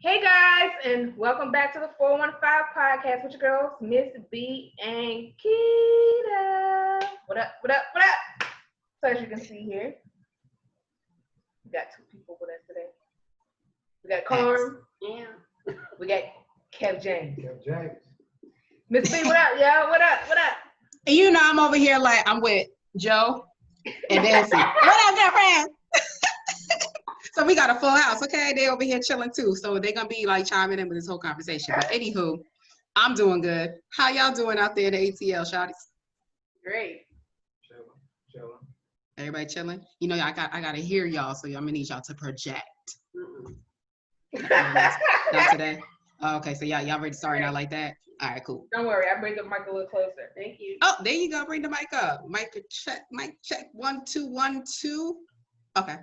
Hey guys, and welcome back to the 415 podcast with your girls, Miss B and Keita. What up, what up, what up? So as you can see here, we got two people with us today. We got Carm. Yeah. We got Kev James. Kev James. Miss B, what up, yo? What up, what up? And you know I'm over here like I'm with Joe and Nancy. What up, girlfriend? So we got a full house, okay? They over here chilling too. So they're gonna be like chiming in with this whole conversation. But anywho, I'm doing good. How y'all doing out there in the ATL, shawties? Great. Chilling. Everybody chilling? You know, I gotta hear y'all, so I'm gonna need y'all to project. Not today. Oh, okay, so y'all ready to start out like that? All right, cool. Don't worry, I bring the mic a little closer. Thank you. Oh, there you go. Bring the mic up. Mic check. 1 2 1 2. Okay.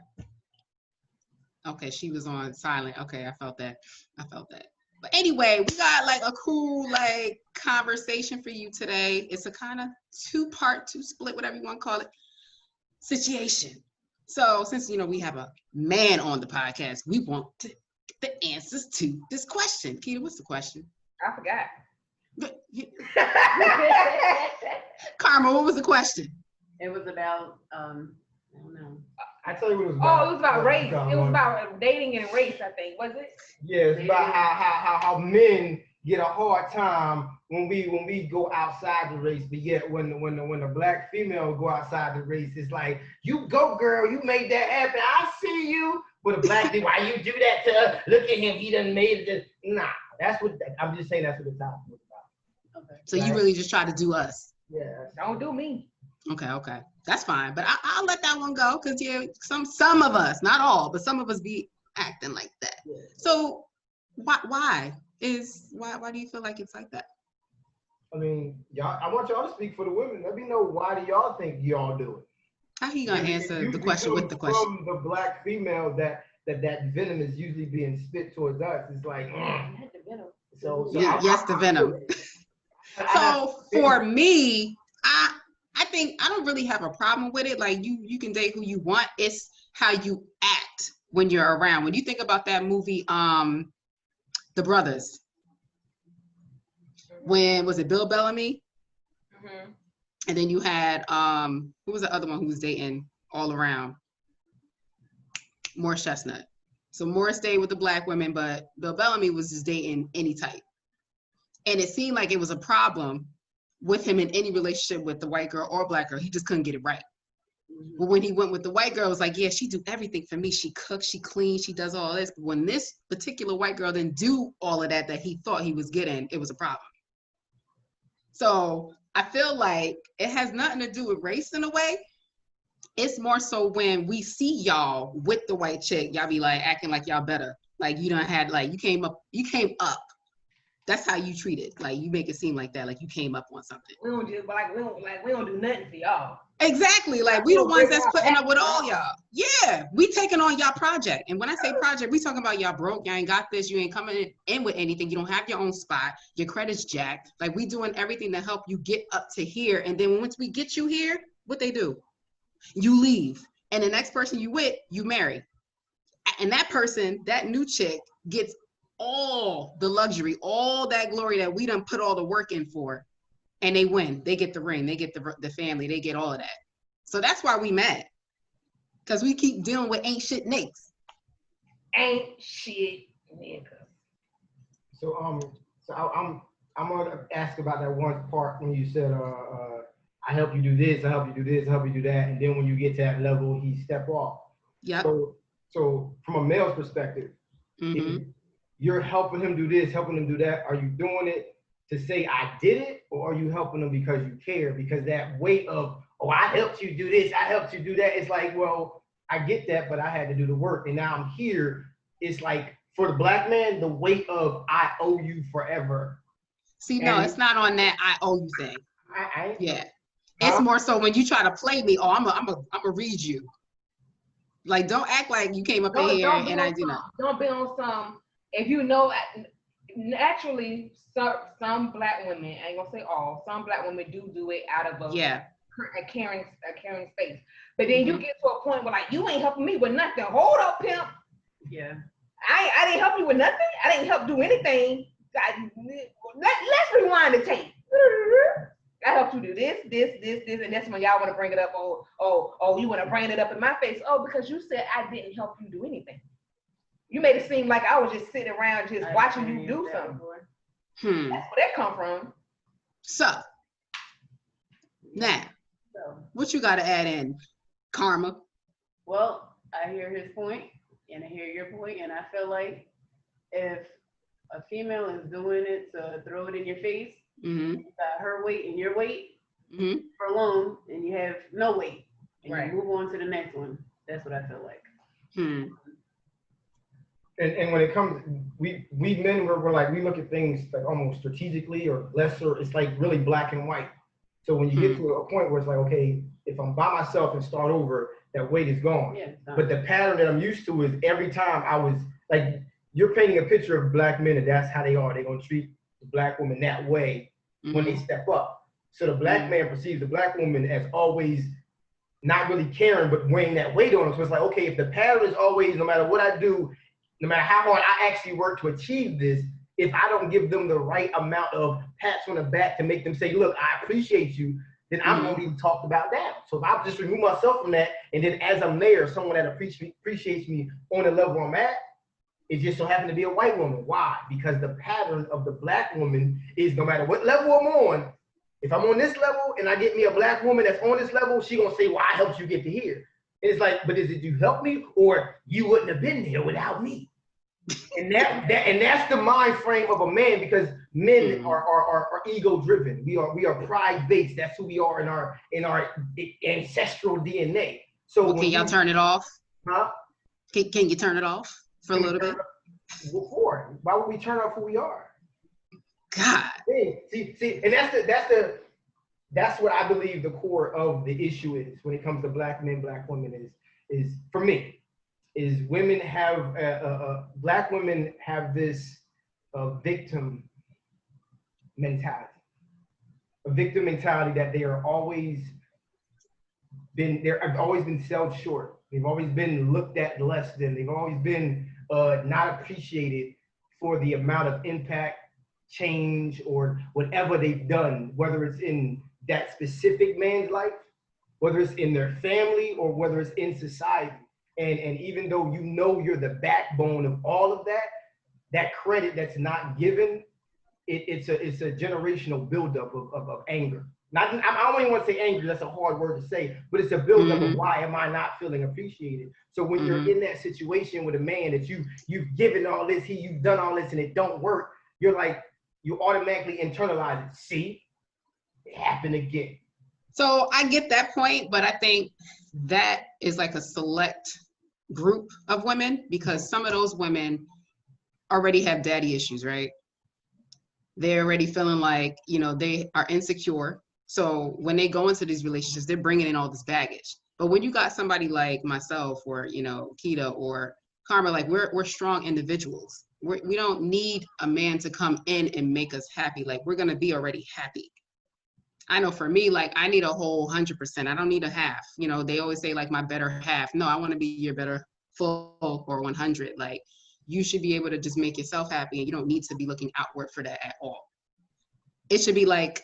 Okay, she was on silent. Okay, I felt that. But anyway, we got like a cool like conversation for you today. It's a kind of two-part, two split, whatever you want to call it, situation. So since we have a man on the podcast, we want the answers to this question. Keita, what's the question? I forgot. Karma, what was the question? It was about I don't know. I tell you what it was about. Oh, it was about race. It was about dating and race, I think. Was it? Yeah, it's about how men get a hard time when we go outside the race, but yet when the black female go outside the race, it's like, you go girl, you made that happen. I see you. But a black dude, why you do that to her? Look at him, he done made it. Nah, that's what I'm just saying. That's what the topic was about. Okay. So you really just try to do us. Yeah. Don't do me. Okay, that's fine. But I'll let that one go because some of us, not all, but some of us be acting like that. Yeah. So why do you feel like it's like that? I mean, y'all. I want y'all to speak for the women. Let me know, why do y'all think y'all do it? How he gonna answer the question with the question? From the black female that venom is usually being spit towards us. It's like, so yeah, yes, the venom. So for me, I think I don't really have a problem with it. Like you can date who you want. It's how you act when you're around. When you think about that movie, The Brothers. When was it Bill Bellamy? Mm-hmm. And then you had who was the other one who was dating all around? Morris Chestnut. So Morris stayed with the black women, but Bill Bellamy was just dating any type. And it seemed like it was a problem with him in any relationship with the white girl or black girl. He just couldn't get it right. But when he went with the white girl, it was like, yeah, she do everything for me. She cooks, she cleans, she does all this. But when this particular white girl didn't do all of that he thought he was getting, it was a problem. So I feel like it has nothing to do with race in a way. It's more so when we see y'all with the white chick, y'all be like acting like y'all better. Like you done had, like you came up. That's how you treat it. Like you make it seem like that, like you came up on something. We don't do nothing for y'all. Exactly. Like we the ones that's putting up with all y'all. Yeah, we taking on y'all project. And when I say project, we talking about y'all broke. Y'all ain't got this. You ain't coming in with anything. You don't have your own spot. Your credit's jacked. Like we doing everything to help you get up to here. And then once we get you here, what they do? You leave. And the next person you with, you marry. And that person, that new chick, gets all the luxury, all that glory that we done put all the work in for, and they win. They get the ring, they get the family, they get all of that. So that's why we mad, because we keep dealing with ain't shit niggas. Ain't shit niggas. So I'm gonna ask about that one part when you said I help you do this, I help you do this, I help you do that, and then when you get to that level, he step off. Yeah. So from a male's perspective, Mm-hmm. You're helping him do this, helping him do that. Are you doing it to say I did it, or are you helping him because you care? Because that weight of, oh, I helped you do this, I helped you do that. It's like, well, I get that, but I had to do the work, and now I'm here. It's like for the black man, the weight of I owe you forever. See, no, it's not on that I owe you thing. Yeah. It's more so when you try to play me. Oh, I'm a read you. Like, don't act like you came up in here and I do not. Don't be on some. If you know, naturally, some black women, I ain't gonna say all, some black women do it out of a caring space. But then you get to a point where like, you ain't helping me with nothing. Hold up, pimp. Yeah. I didn't help you with nothing. I didn't help do anything. Let's rewind the tape. I helped you do this, and that's when y'all want to bring it up. Oh, you want to bring it up in my face. Oh, because you said I didn't help you do anything. You made it seem like I was just sitting around just watching you do something. That's where that come from. So, now, what you got to add in, Karma? Well, I hear his point, and I hear your point, and I feel like if a female is doing it to throw it in your face, you got her weight and your weight for long, and you have no weight, and you move on to the next one. That's what I feel like. And when it comes, we men, we're like, we look at things like almost strategically or lesser. It's like really black and white. So when you get to a point where it's like, okay, if I'm by myself and start over, that weight is gone. Yeah, but the pattern that I'm used to is every time I was like, you're painting a picture of black men and that's how they are. They're going to treat the black woman that way when they step up. So the black man perceives the black woman as always not really caring, but weighing that weight on them. So it's like, okay, if the pattern is always, no matter what I do, no matter how hard I actually work to achieve this, if I don't give them the right amount of pats on the back to make them say, look, I appreciate you, then I'm going to be talked about down. So if I just remove myself from that, and then as I'm there, someone that appreciates me on the level I'm at, it just so happened to be a white woman. Why? Because the pattern of the black woman is no matter what level I'm on, if I'm on this level and I get me a black woman that's on this level, she going to say, well, I helped you get to here. And it's like, but is it you help me or you wouldn't have been there without me? And that's the mind frame of a man, because men are ego driven. We are pride based. That's who we are in our ancestral DNA. So can y'all turn it off? Huh? Can you turn it off for a little bit? Before, why would we turn off who we are? God. See, and that's what I believe the core of the issue is when it comes to black men, black women is for me, is women have, black women have this victim mentality. A victim mentality that they've always been sold short. They've always been looked at less than. They've always been not appreciated for the amount of impact, change, or whatever they've done, whether it's in that specific man's life, whether it's in their family, or whether it's in society. And even though you know you're the backbone of all of that, that credit that's not given, it's a generational buildup of anger. I don't even want to say anger, that's a hard word to say, but it's a buildup of why am I not feeling appreciated? So when you're in that situation with a man that you've given all this, you've done all this and it don't work, you're like, you automatically internalize it. See, it happened again. So I get that point, but I think that is like a select group of women, because some of those women already have daddy issues, right? They're already feeling like, they are insecure. So when they go into these relationships, they're bringing in all this baggage. But when you got somebody like myself or, Keita or Karma, like we're strong individuals. We don't need a man to come in and make us happy. Like we're going to be already happy. I know for me, like I need a whole 100%. I don't need a half. They always say like my better half. No, I want to be your better full or 100. Like you should be able to just make yourself happy, and you don't need to be looking outward for that at all. It should be like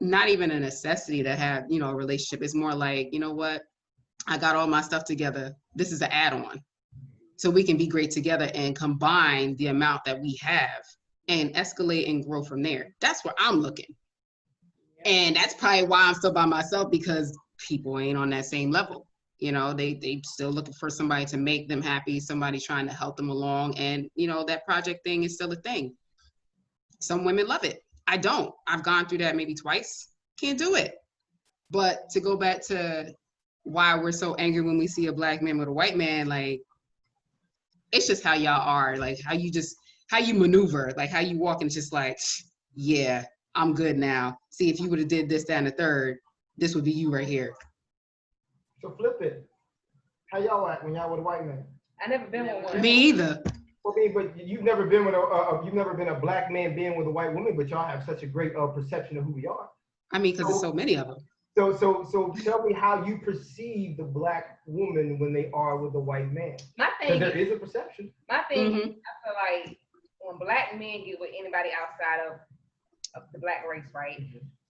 not even a necessity to have, a relationship. It's more like, you know what? I got all my stuff together. This is an add-on. So we can be great together and combine the amount that we have and escalate and grow from there. That's where I'm looking. And that's probably why I'm still by myself, because people ain't on that same level. They still looking for somebody to make them happy, somebody trying to help them along. And, that project thing is still a thing. Some women love it. I don't. I've gone through that maybe twice. Can't do it. But to go back to why we're so angry when we see a black man with a white man, like, it's just how y'all are, like how you maneuver, like how you walk, and it's just like, yeah, I'm good now. See, if you would have did this, that, and the third, this would be you right here. So flip it. How y'all act when y'all with a white man? I never been with one. Me either. Well, but you've never been with you've never been a black man being with a white woman, but y'all have such a great perception of who we are. I mean, because there's so many of them. So tell me how you perceive the black woman when they are with a white man. My Because thing there is a perception. My thing, Mhm. I feel like when black men get with anybody outside of the black race, right?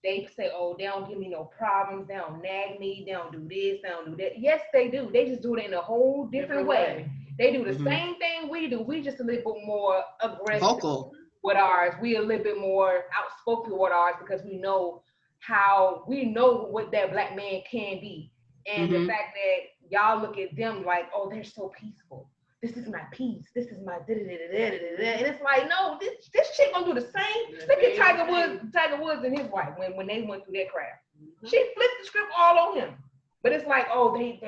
They say, oh, they don't give me no problems, they don't nag me, they don't do this, they don't do that. Yes, they do. They just do it in a whole different way. They do the same thing we do. We just a little bit more aggressive Vocal. with ours. We a little bit more outspoken with ours because we know what that black man can be. And the fact that y'all look at them like, oh, they're so peaceful. This is my peace. This is my da-da-da-da-da-da-da. And it's like, no, this chick gonna do the same. Look at Tiger Woods and his wife when they went through that crap. She flipped the script all on him. But it's like, oh, they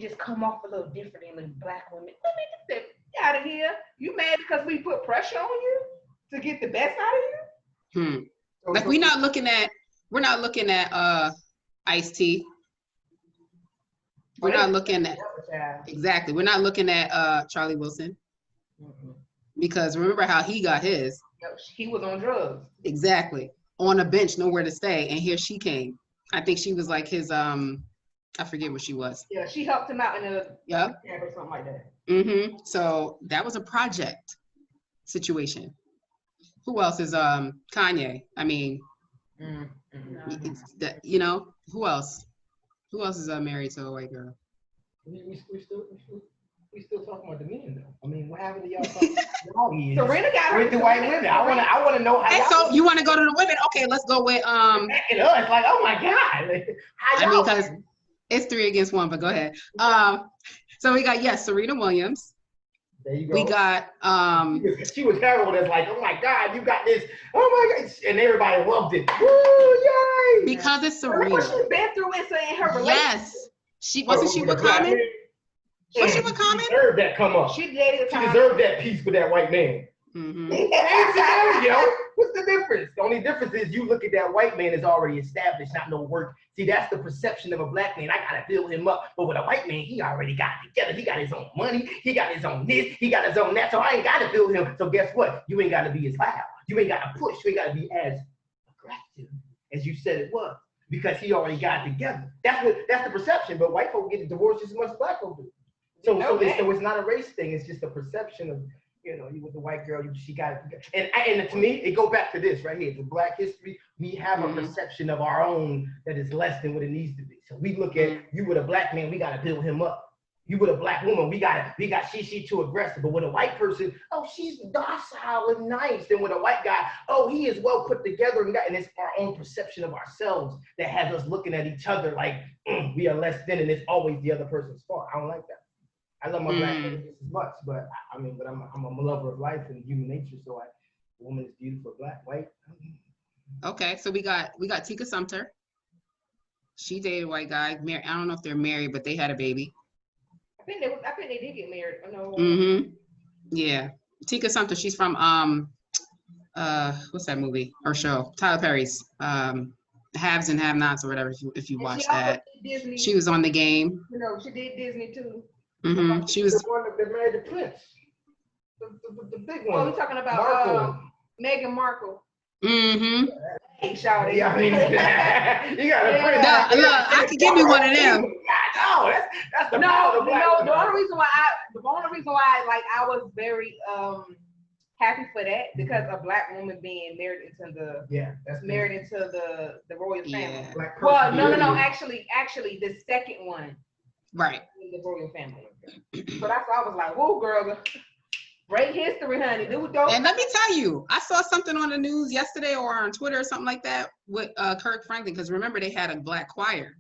just come off a little different than the black women. Let me get out of here. You mad because we put pressure on you to get the best out of you? Like we're not looking at Ice-T. We're not looking at exactly. We're not looking at Charlie Wilson because remember how he got his. He was on drugs. Exactly. On a bench, nowhere to stay, and here she came. I think she was like his I forget what she was. Yeah, she helped him out in a camp or something like that. So that was a project situation. Who else is Kanye? I mean, you know, who else? Who else is married to a white girl? We still talking about the men though. I mean, what happened to y'all talking about Serena got her with the white women? I wanna know how. And so you want to go to the women? Okay, let's go with And us, like, oh my God. Like, I mean, because it's 3 against 1, but go ahead. So we got Serena Williams. There you go. We got she was heralded as like, oh my God, you got this. Oh my God, and everybody loved it. Woo, yay! Because it's Serena. What she's been through in her relationship. Yes, she wasn't. She with Common. Was she with Common? She deserved that come up. She dated She deserved that peace with that white man. Yo, what's the difference? The only difference is you look at that white man is already established, not no work. See, that's the perception of a black man. I gotta build him up. But with a white man, he already got it together. He got his own money. He got his own this. He got his own that. So I ain't gotta build him. So guess what? You ain't gotta be as loud. You ain't gotta push. You ain't gotta be as aggressive as you said it was. Because he already got it together. That's the perception. But white folk get divorced just as much as black folk do. So it's not a race thing. It's just a perception of, you know, you with the white girl, she got it. And to me, it go back to this right here. The Black history, we have a perception of our own that is less than what it needs to be. So we look at you with a black man, we gotta build him up. You with a black woman, we got she too aggressive. But with a white person, oh, she's docile and nice. And with a white guy, oh, he is well put together and it's our own perception of ourselves that has us looking at each other like we are less than, and it's always the other person's fault. I don't like that. I love my black women just as much, but I'm a lover of life and human nature. So a woman is beautiful, black, white. Okay, so we got Tika Sumpter. She dated a white guy. I don't know if they're married, but they had a baby. I think they did get married. I know. Yeah, Tika Sumpter. She's from what's that movie or show? Tyler Perry's Haves and Have Nots or whatever. If you watch that, she was on The Game. You know, she did Disney too. She was the one that married the prince, the big one. Oh, we're talking about Meghan Markle. Hey, shout yeah, I mean, you got a prince. Look, I could give me one of them. No, that's the power of the black woman. The only reason why I was very happy for that because a black woman being married into the royal family. Well, no. Actually, the second one. Right. In the royal family. So that's why I was like, whoa, girl, great history, honey. And let me tell you, I saw something on the news yesterday or on Twitter or something like that with Kirk Franklin, because remember they had a black choir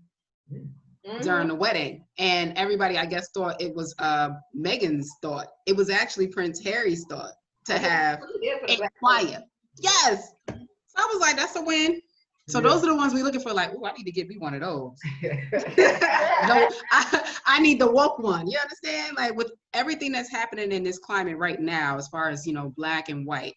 during the wedding, and everybody, I guess, thought it was Meghan's thought. It was actually Prince Harry's thought to have a choir. Yes. So I was like, that's a win. So those are the ones we're looking for, like, oh, I need to get me one of those. No, I need the woke one. You understand? Like with everything that's happening in this climate right now, as far as, you know, black and white,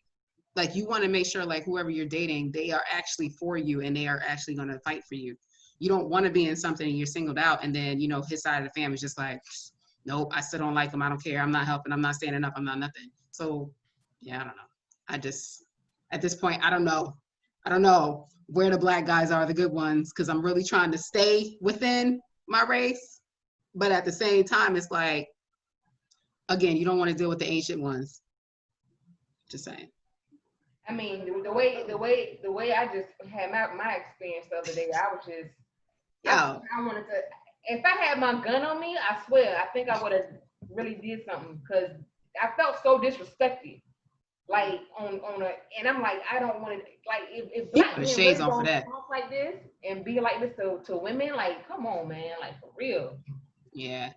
like you want to make sure like whoever you're dating, they are actually for you and they are actually going to fight for you. You don't want to be in something and you're singled out and then, you know, his side of the family is just like, nope, I still don't like him. I don't care. I'm not helping. I'm not standing up. I'm not nothing. So yeah, I don't know. I just, at this point, I don't know. I don't know where the black guys are the good ones, because I'm really trying to stay within my race. But at the same time, it's like, again, you don't want to deal with the ancient ones. Just saying. I mean, the way I just had my experience the other day, I was just, I wanted to. If I had my gun on me, I swear, I think I would have really did something, because I felt so disrespected. Like on a, and I'm like, I don't want to, like, if black men really don't talk like this and be like this to women, like, come on, man, like, for real. Yeah.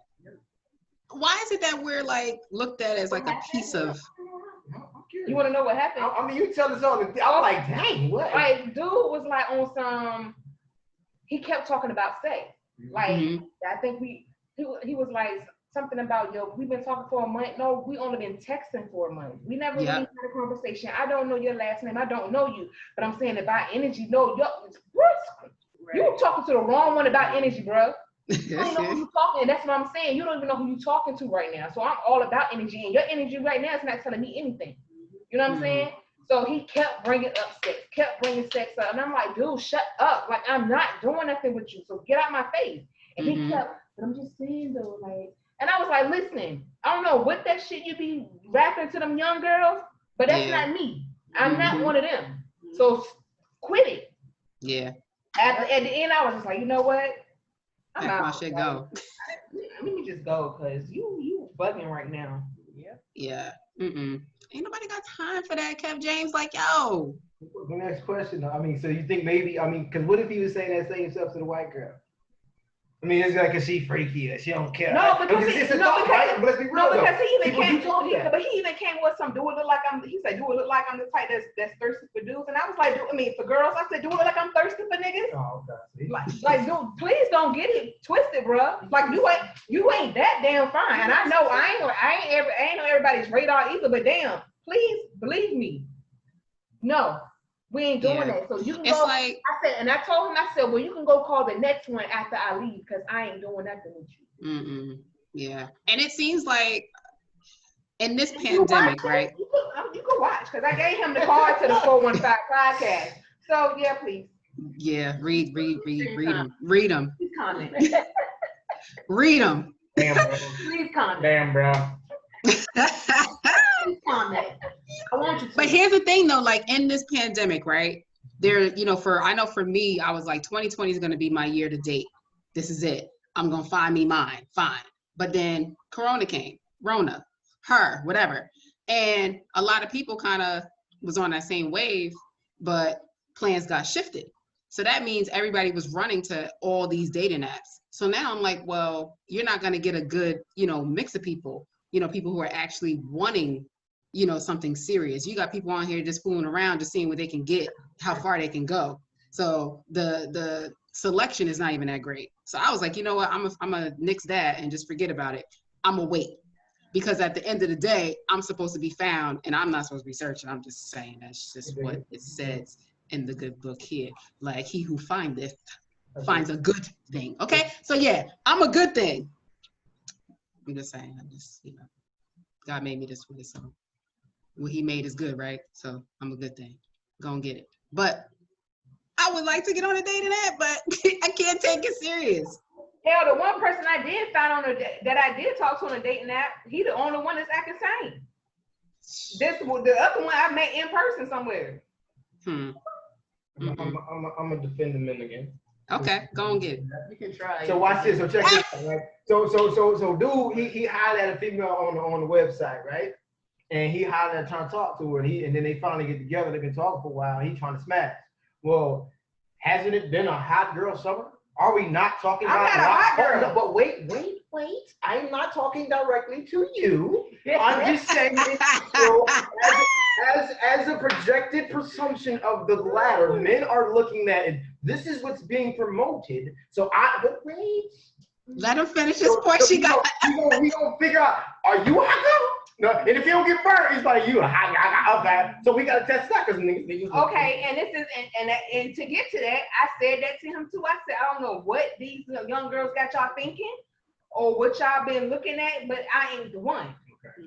Why is it that we're like looked at as like a piece of? You want to know what happened? I mean, you tell us all. I'm like, dang, what? Like, dude was like on some. He kept talking about sex. Like, I think he was like something about, yo, we've been talking for a month. No, we only been texting for a month. We never really had a conversation. I don't know your last name. I don't know you. But I'm saying about energy, no, you were talking to the wrong one about energy, bro. You don't know who you're talking, and that's what I'm saying. You don't even know who you're talking to right now. So I'm all about energy, and your energy right now is not telling me anything. You know what I'm saying? So he kept bringing up sex, kept bringing sex up, and I'm like, dude, shut up. Like, I'm not doing nothing with you, so get out my face. And he kept, but I'm just saying though, like, and I was like, listen, I don't know what that shit you be rapping to them young girls, but that's not me. I'm not one of them. So quit it. Yeah. At the end, I was just like, you know what? I'm out. My shit go. Let me just go, cause you bugging right now. Yeah. Ain't nobody got time for that, Kev James. Like, yo. The next question. I mean, so you think maybe? I mean, cause what if he was saying that same stuff to the white girl? I mean, it's like, cause she freaky, she don't care. No, because it's a thought, right? But let's be real, because he even came. But he even came with some. Do it look like I'm? He said, do it look like I'm the type that's thirsty for dudes? And I was like, for girls, I said, do it look like I'm thirsty for niggas? Oh, okay. Like, dude, please don't get it twisted, bro. Like, you ain't that damn fine. And I know I ain't on everybody's radar either. But damn, please believe me. No. We ain't doing that. So you can go. Like, I told him, I said, well, you can go call the next one after I leave, because I ain't doing nothing with you. Yeah. And it seems like in this pandemic, right? You can watch, because I gave him the card to the 415 podcast. So yeah, please. Yeah, read them. Read them. Please comment. Read them. Damn, bro. Please comment. Damn, bro. Comment. I want you to. But here's the thing though, like in this pandemic, right? There, I know for me, I was like, 2020 is gonna be my year to date. This is it. I'm gonna find me mine. Fine. But then Corona came. Rona, her, whatever. And a lot of people kind of was on that same wave, but plans got shifted. So that means everybody was running to all these dating apps. So now I'm like, well, you're not gonna get a good, mix of people. People who are actually wanting, something serious. You got people on here just fooling around, just seeing what they can get, how far they can go. So the selection is not even that great. So I was like, you know what, I'm gonna nix that and just forget about it. I'm gonna wait, because at the end of the day, I'm supposed to be found, and I'm not supposed to be searching. I'm just saying that's just what it says in the good book here. Like, he who findeth finds a good thing. Okay, so yeah, I'm a good thing. I'm just saying, God made me this way, so what he made is good, right? So I'm a good thing. Go and get it. But I would like to get on a dating app, but I can't take it serious. Hell, the one person I did find that I did talk to on a dating app, he the only one that's acting sane. The other one I met in person somewhere. I'm gonna defend the men again. Okay, go and get it. You can try. So watch this. So check this out, right? So dude, he hollered at a female on the website, right? And he hollered at trying to talk to her, and then they finally get together. They've been talking for a while. He trying to smash. Well, hasn't it been a hot girl summer? Are we not talking about hot girl? Oh, but wait. I'm not talking directly to you. I'm just saying, as a projected presumption of the latter, men are looking at it. This is what's being promoted. So but wait. Let him finish his point. We gonna figure out, are you a hot girl? No, and if you don't get burned, it's like you a hot girl. Okay. So we gotta test that, because niggas. Okay, and this is and to get to that, I said that to him too. I said, I don't know what these young girls got y'all thinking, or what y'all been looking at, but I ain't the one.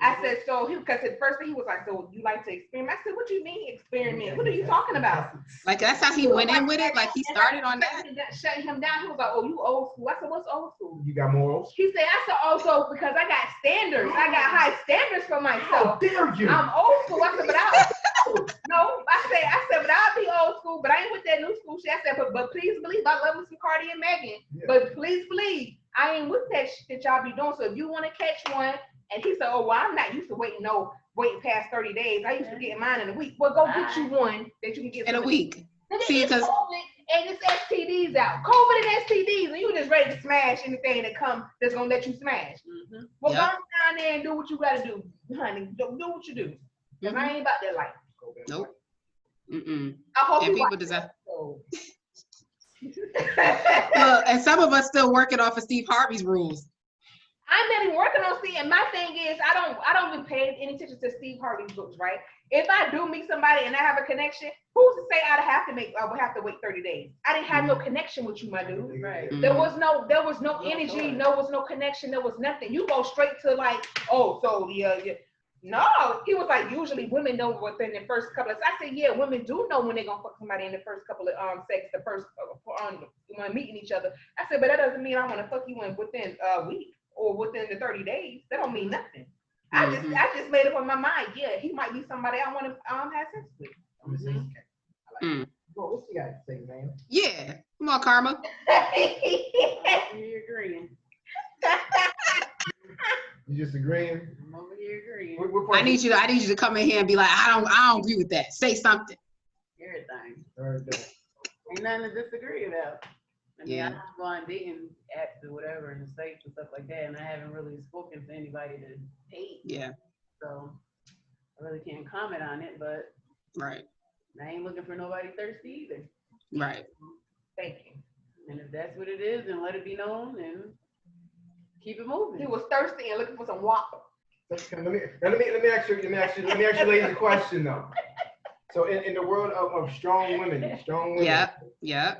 I said, so because at first he was like, so you like to experiment? I said, what do you mean experiment? What are you talking about? Like that's how he went in with it. Like he started on that. Shutting him down. He was like, oh, you old school. I said, what's old school? You got morals? He said, I said, also because I got standards. I got high standards for myself. How dare you? I'm old school. I said, but I said, but I'll be old school, but I ain't with that new school shit. I said, but please believe I love me some Cardi and Megan. Yeah. But please believe I ain't with that shit that y'all be doing. So if you want to catch one, and he said, oh, well, I'm not used to waiting past 30 days. I used to get mine in a week. Well, go get you one that you can get in a week. See, because and it's STDs out. COVID and STDs, and you just ready to smash anything that comes that's gonna let you smash. Mm-hmm. Well, go down there and do what you gotta do, honey. Do what you do. Because I ain't about that life. Nope. Mm-mm. I hope and people deserve. Look, and some of us still working off of Steve Harvey's rules. I'm not even working on Steve, and my thing is, I don't even pay any attention to Steve Harvey's books, right? If I do meet somebody and I have a connection, who's to say I would have to wait 30 days? I didn't have no connection with you, my dude. Right. There was no energy, there was no connection, there was nothing. You go straight to like, oh, so yeah. No, he was like, usually women know within the first couple of. I said, yeah, women do know when they're gonna fuck somebody in the first couple of sex, the first meeting each other. I said, but that doesn't mean I want to fuck you in within a week or within the 30 days. That don't mean nothing. I just made up in my mind. Yeah, he might be somebody I want to have sex with. Well, what you got to say, man? Yeah, come on, Karma. You're agreeing. You just agreeing? I'm over here agreeing. I need you to come in here and be like, I don't agree with that. Say something. Everything. Ain't nothing to disagree about. I mean, I don't go on dating apps or whatever and sites and stuff like that, and I haven't really spoken to anybody to date. Yeah. So I really can't comment on it, but right. I ain't looking for nobody thirsty either. Right. Thank you. And if that's what it is, then let it be known and keep it moving. He was thirsty and looking for some water. Let me ask you ladies a question though. So in the world of strong women. Yeah.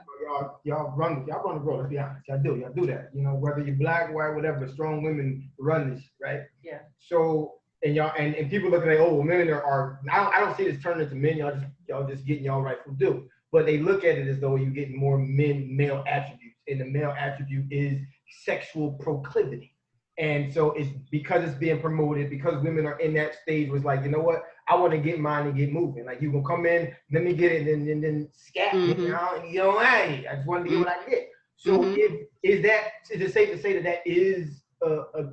Y'all run the world. Let's be honest. Y'all do that. You know, whether you're black, white, whatever. Strong women run this, right? Yeah. So and people looking at women are. I don't see this turning into men. Y'all just getting y'all rightful due. But they look at it as though you're getting more male attributes, and the male attribute is sexual proclivity. And so it's because it's being promoted, because women are in that stage where it's like, you know what, I want to get mine and get moving. Like, you gonna come in, let me get it, and then scat, you know, hey, I just want to get what I get. So is it safe to say that is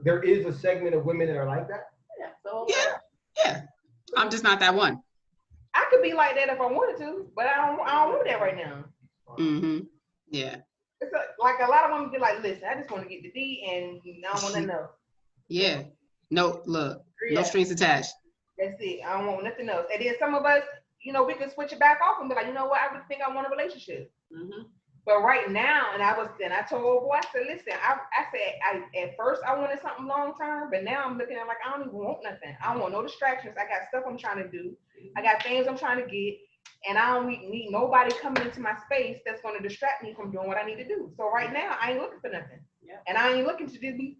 there is a segment of women that are like that? Yeah. So yeah. I'm just not that one. I could be like that if I wanted to, but I don't want that right now. Yeah. It's like a lot of women be like, listen, I just want to get the D and I don't want nothing else. Yeah. No, look, no strings attached. That's it. I don't want nothing else. And then some of us, you know, we can switch it back off and be like, you know what, I really think I want a relationship. But right now, and I told old boy, I said, listen, I said, at first I wanted something long term, but now I'm looking at like, I don't even want nothing. I don't want no distractions. I got stuff I'm trying to do. I got things I'm trying to get. And I don't need nobody coming into my space that's going to distract me from doing what I need to do. So right now, I ain't looking for nothing. Yeah. And I ain't looking to just be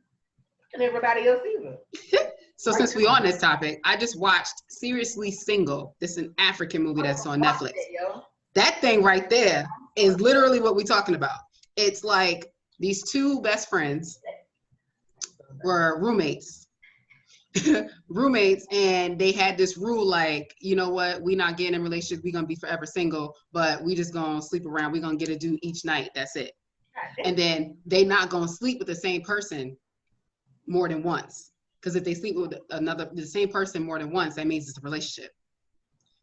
and everybody else either. So since we on this topic, I just watched Seriously Single. This is an African movie that's on Netflix. That thing right there is literally what we're talking about. It's like these two best friends were roommates. And they had this rule like, you know what, we not getting in relationships, we gonna be forever single, but we just gonna sleep around, we gonna get a dude each night, that's it. And then they not gonna sleep with the same person more than once, because if they sleep with the same person more than once, that means it's a relationship.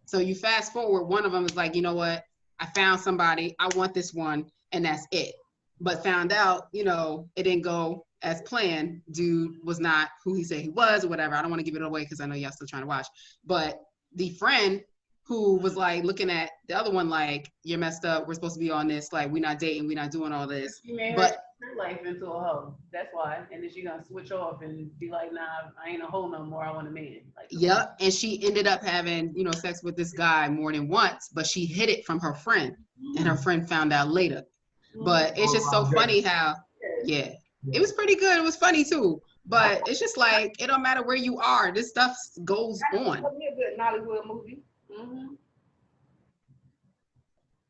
So you fast forward, one of them is like, you know what, I found somebody, I want this one, and that's it. But found out, you know, it didn't go as planned. Dude was not who he said he was or whatever. I don't want to give it away because I know y'all still trying to watch. But the friend who was like looking at the other one like, you're messed up, we're supposed to be on this, like we're not dating, we're not doing all this. You made her life into a hoe. That's why. And then she's gonna switch off and be like, nah, I ain't a hoe no more, I want a man. Like, yep. And she ended up having, you know, sex with this guy more than once, but she hid it from her friend. And her friend found out later. But it's just so funny how, it was pretty good. It was funny too. But it's just like, it don't matter where you are. This stuff goes on. That'd be a good Nollywood movie. Mm-hmm.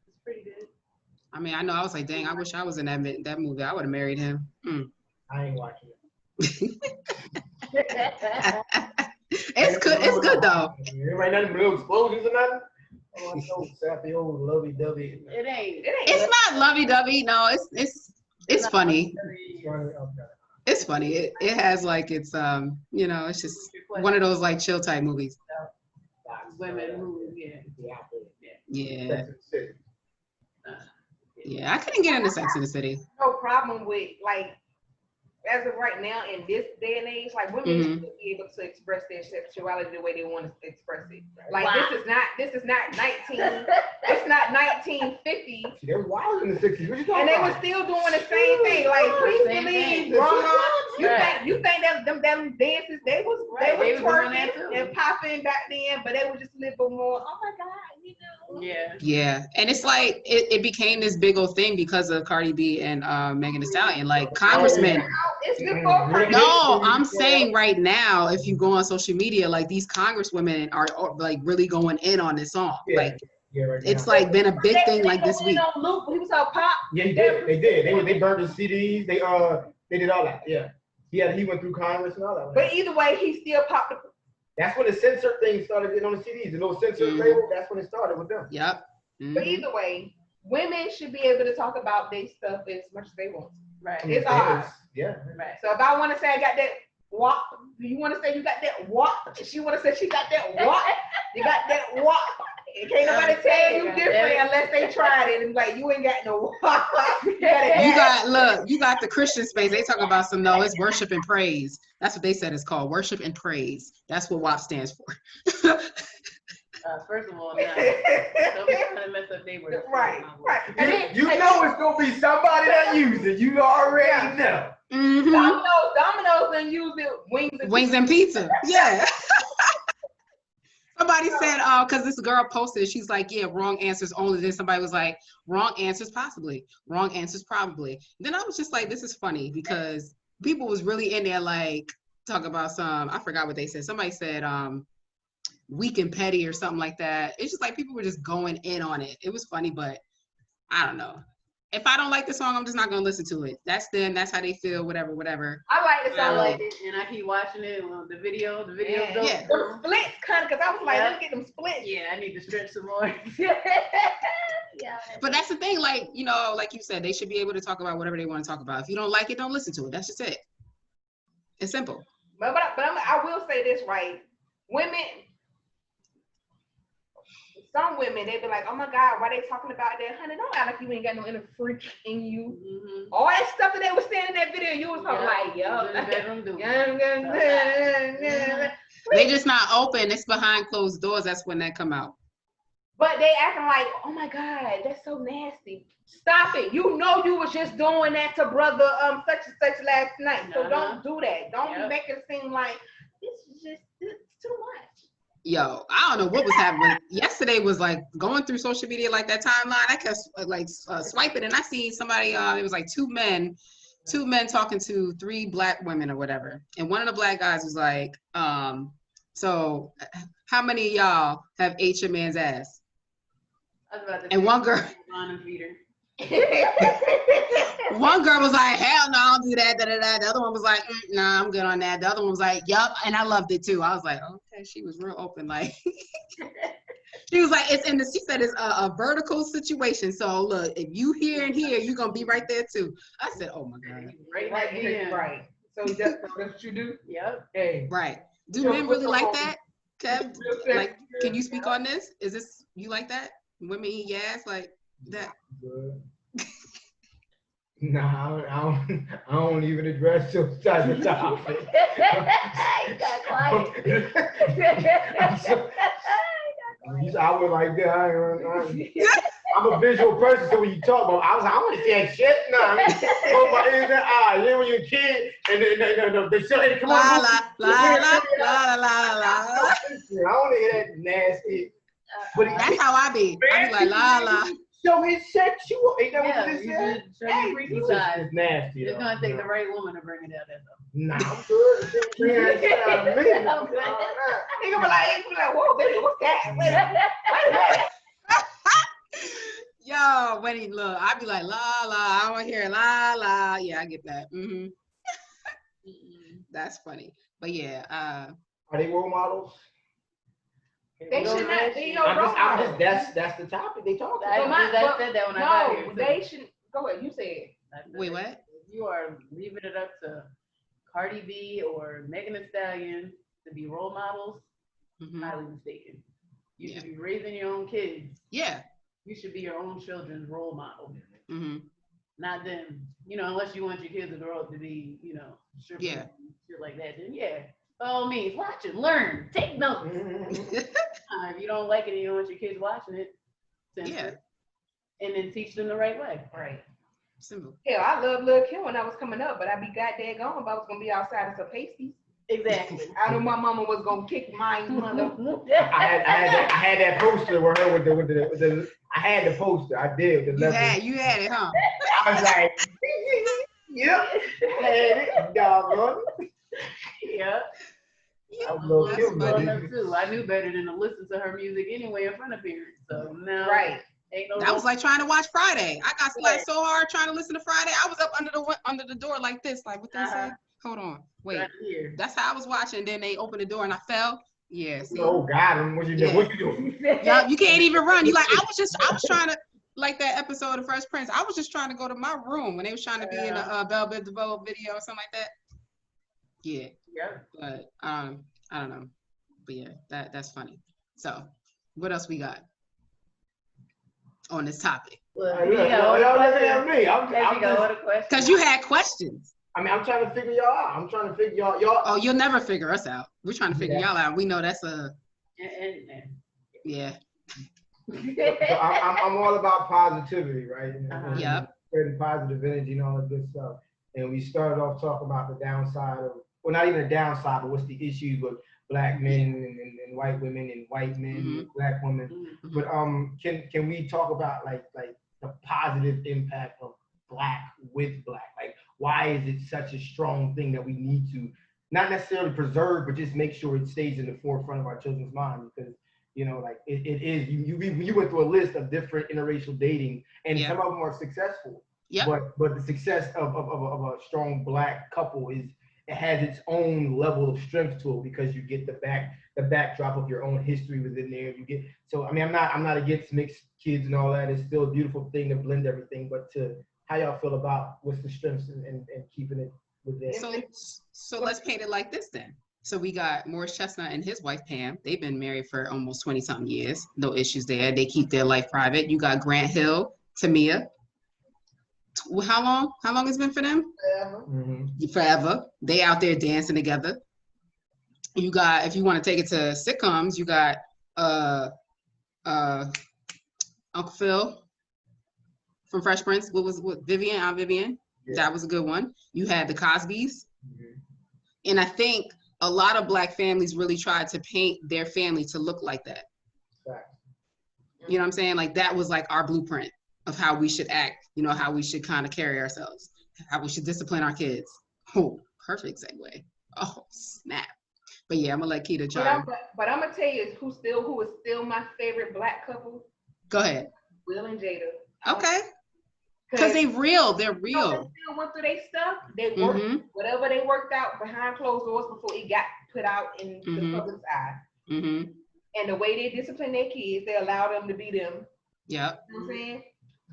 It's pretty good. I mean, I know I was like, dang, I wish I was in that movie. I would have married him. I ain't watching it. It's good though. Right now, no explosions or nothing. Oh, I'm so sappy, old lovey-dovey. It ain't. It's not lovey-dovey. No, it's funny. It's funny. It has like it's you know, it's just one of those like chill type movies. Women who, Yeah. Yeah, I couldn't get into Sex in the City. No problem with like, as of right now in this day and age, like women should be able to express their sexuality the way they want to express it. Like this is not 1950. They was wild in the 60s. What you talking And they about? were still doing the same thing. Like, please believe, grandma. You think that them dances, they was twerking and popping back then, but they were just a little more, oh my God, you know. Yeah. And it's like it became this big old thing because of Cardi B and Megan Thee Stallion. Like congressmen. It's before Cardi B. No, I'm saying right now, if you go on social media, like these congresswomen are like really going in on this song. Like right it's like been a big thing like this week. On Luke, he was on Pop. Yeah, he did. They did. They burned his CDs. They did all that. Yeah. He went through Congress and all that. But either way, he still popped. That's when the censor thing started getting on the CDs. The little censor label. That's when it started with them. Yep. But either way, women should be able to talk about their stuff as much as they want. Right. It's ours. Yeah. Right. So if I want to say I got that wop, do you want to say you got that wop? If she want to say she got that wop, you got that wop. Can't nobody tell you different unless they tried it and like you ain't got no wop. You got the Christian space. They talk about it's worship and praise. That's what they said it's called, worship and praise. That's what WAP stands for. First of all, don't be trying to mess up their words. Right. You know it's gonna be somebody that use it. You already know. Mm-hmm. Domino's done use it. Wings and pizza. Yeah. Somebody said, because this girl posted, she's like, yeah, wrong answers only. Then somebody was like, wrong answers possibly, wrong answers probably. Then I was just like, this is funny because people was really in there like talk about I forgot what they said. Somebody said weak and petty or something like that. It's just like people were just going in on it. It was funny, but I don't know. If I don't like the song, I'm just not gonna listen to it. That's them. That's how they feel. Whatever. I like the song. I like it, and I keep watching it. The video. Yeah. The splits kind of, because I was like, let me get them splits. Yeah, I need to stretch some more. Yeah. But that's the thing. Like like you said, they should be able to talk about whatever they want to talk about. If you don't like it, don't listen to it. That's just it. It's simple. But I will say this, right? Some women, they be like, oh my God, why they talking about that? Honey, don't act like you ain't got no inner freak in you. Mm-hmm. All that stuff that they was saying in that video, you was talking like, They just not open. It's behind closed doors. That's when that come out. But they acting like, oh my God, that's so nasty. Stop it. You know you was just doing that to brother such and such last night. So don't do that. Don't make it seem like it's too much. Yo, I don't know what was happening. Yesterday was like going through social media, like that timeline. I kept like swiping, and I seen somebody. It was like two men talking to three black women or whatever. And one of the black guys was like, "So, how many of y'all have ate your man's ass?" And one girl. One girl was like, hell no, I don't do that, The other one was like, nah, I'm good on that. The other one was like, yup, and I loved it too. I was like, okay, she was real open. Like, she was like, she said it's a vertical situation. So look, if you here and here, you're going to be right there too. I said, oh my God. Right. So that's what you do? Yep. Hey. Right. Do men really like that, Kev? Like, can you speak on this? Is this, you like that? Women eat your ass like that? No, I don't even address those type of topics. I was like that. I'm a visual person, so when you talk about, I want to see that shit. No, I mean, then when you're a kid, and they say, come on. La la. I want to hear that nasty. That's how I be. I be like, la la. show his sexual. Ain't that Yeah, what it you said? should show your freaky side. It's nasty. It's gonna take the right woman to bring it out there, though. Nah, I'm good. Nigga be like, whoa, baby, what's that? Wait a minute. Yo, when he look, I be like, la la, I want to hear la la. Yeah, I get that. That's funny. But yeah, Are they role models? They should not be no role models. That's the topic they talk about. I said that when I got here. No, they shouldn't. Go ahead, you said. wait, what? You are leaving it up to Cardi B or Megan Thee Stallion to be role models. Highly mistaken. You should be raising your own kids. Yeah. You should be your own children's role model. Not them. You know, unless you want your kids to grow up to be, you know, strippers and shit like that. Then by all means, watch it, learn, take notes. If you don't like it and you don't want your kids watching it, censor it, and then teach them the right way. Right. Simple. Hell, I love Lil Kim when I was coming up, but I'd be goddamn gone if I was gonna be outside of some pasties. Exactly. I knew my mama was gonna kick my mother. I had that poster with her with the I had the poster. I did. You had it, huh? I was like, yep, I had it, doggone. Yeah. I was Lil Kim, too. I knew better than to listen to her music anyway in front of parents. So now, ain't no. That was like trying to watch Friday. I got slapped so hard trying to listen to Friday. I was up under the door like this, like what they say. Hold on, wait. That's how I was watching. Then they opened the door and I fell. Yeah. See? Oh God, what you doing? What you doing? Yeah, you can't even run. You like I was trying to like that episode of Fresh Prince. I was just trying to go to my room when they was trying to be in a Belle Biv DeVoe video or something like that. Yeah. Yeah. But I don't know. But yeah, that's funny. So what else we got on this topic? Well, y'all looking at me. I'm just because you had questions. I mean, I'm trying to figure y'all out. I'm trying to figure y'all. Oh, you'll never figure us out. We're trying to figure y'all out. We know that's yeah. So I'm all about positivity, right? Yep. Spreading positive energy and all that good stuff. And we started off talking about the downside of, well, not even a downside, but what's the issues with black men and white women and white men and black women. But can we talk about like the positive impact of black with black? Like, why is it such a strong thing that we need to not necessarily preserve, but just make sure it stays in the forefront of our children's mind? Because, you know, like it is, you went through a list of different interracial dating, and some of them are successful. Yeah. But the success of a strong black couple it has its own level of strength to it, because you get the backdrop of your own history within there. You get, so I mean, I'm not against mixed kids and all that. It's still a beautiful thing to blend everything, but how y'all feel about what's the strengths and keeping it with that? So let's paint it like this then. So we got Morris Chestnut and his wife Pam. They've been married for almost 20-something years. No issues there. They keep their life private. You got Grant Hill, Tamia. How long it's been for them? Forever. Forever. They out there dancing together. You got, if you want to take it to sitcoms, you got Uncle Phil from Fresh Prince. What Vivian? Aunt Vivian. Yeah. That was a good one. You had the Cosbys. And I think a lot of black families really tried to paint their family to look like that. You know what I'm saying? Like that was like our blueprint of how we should act, you know, how we should kind of carry ourselves, how we should discipline our kids. Oh, perfect segue. Oh, snap. But yeah, I'm gonna let Keita chime. But I'm gonna tell you who is still my favorite black couple. Go ahead. Will and Jada. Okay. Because they're real. They're real. You know, they still went through their stuff. They worked whatever they worked out behind closed doors before it got put out in the public's eye. And the way they discipline their kids, they allow them to be them. Yep. You know what I'm saying?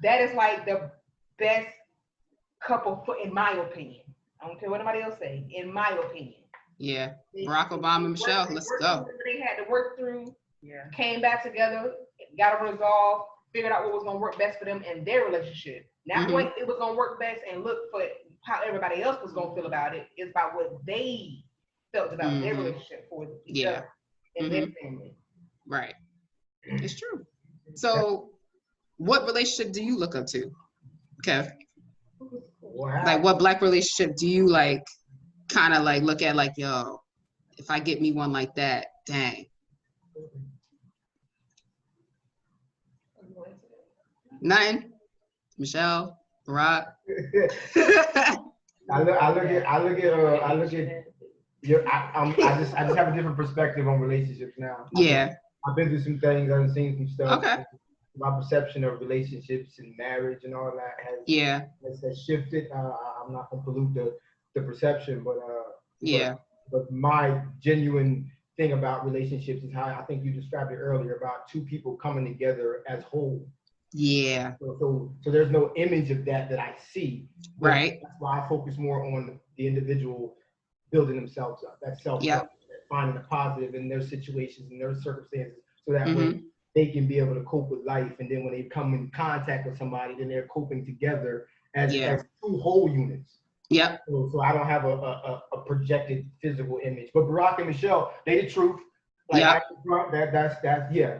That is like the best couple in my opinion. I don't care what anybody else say. In my opinion. Yeah. Barack Obama and Michelle. Let's go. They had to work through. Yeah. Came back together. Got to resolve. Figured out what was going to work best for them and their relationship. Not what it was going to work best and look for how everybody else was going to feel about it. It's about what they felt about their relationship for each other and their family. Right. It's true. So what relationship do you look up to, Kev? Wow. Like what black relationship do you like kind of like look at like, yo, if I get me one like that, dang. Nothing. Michelle, Barack. I look at I just have a different perspective on relationships now. Yeah. I've been through some things, I've seen some stuff. Okay. My perception of relationships and marriage and all that has shifted. I'm not gonna pollute the perception, but my genuine thing about relationships is how I think you described it earlier about two people coming together as whole. Yeah. So there's no image of that I see. Right. That's why I focus more on the individual building themselves up. That self-love, finding the positive in their situations and their circumstances, so that way they can be able to cope with life. And then when they come in contact with somebody, then they're coping together as two whole units. Yep. So I don't have a projected physical image. But Barack and Michelle, they the truth. Like if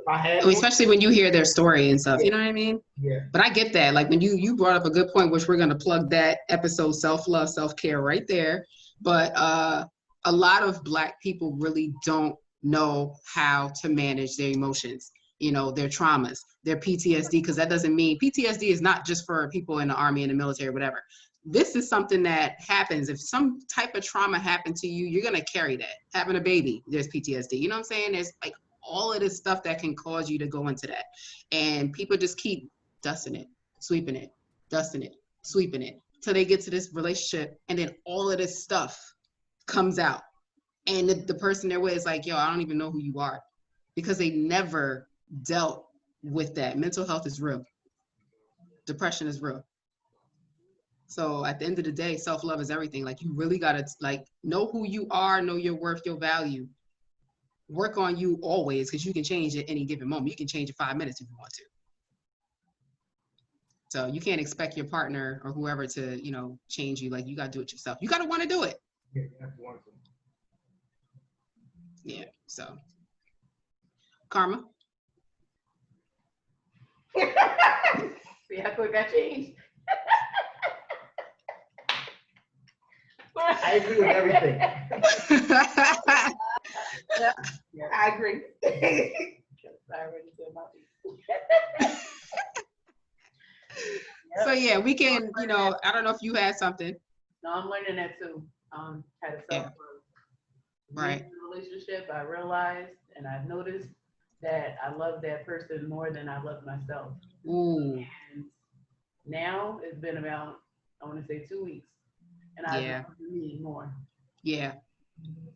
I had especially when you hear their story and stuff, you know what I mean? Yeah. But I get that. Like when you brought up a good point, which we're gonna plug that episode, self-love, self-care right there. But a lot of Black people really don't know how to manage their emotions, you know, their traumas, their PTSD, because that doesn't mean PTSD is not just for people in the army and the military, whatever. This is something that happens. If some type of trauma happened to you, you're gonna carry that. Having a baby, there's PTSD. You know what I'm saying? There's like all of this stuff that can cause you to go into that. And people just keep dusting it, sweeping it, dusting it, sweeping it, till they get to this relationship, and then all of this stuff comes out. And the person they're with is like, yo, I don't even know who you are, because they never dealt with that. Mental health is real. Depression is real. So at the end of the day, self-love is everything. Like you really gotta like know who you are, know your worth, your value. Work on you always, because you can change at any given moment. You can change in 5 minutes if you want to. So you can't expect your partner or whoever to, you know, change you. Like you gotta do it yourself. You gotta want to do it. Yeah, that's wonderful. Yeah. So, Karma. See how quick I changed. I agree with everything. Yeah, I agree. I already said my piece. So yeah, we can, you know, I don't know if you had something. No, I'm learning that too. How to self-love. Right. In a relationship, I realized and I've noticed that I love that person more than I love myself. Ooh. And now it's been about, I want to say 2 weeks, and I love me more. Yeah.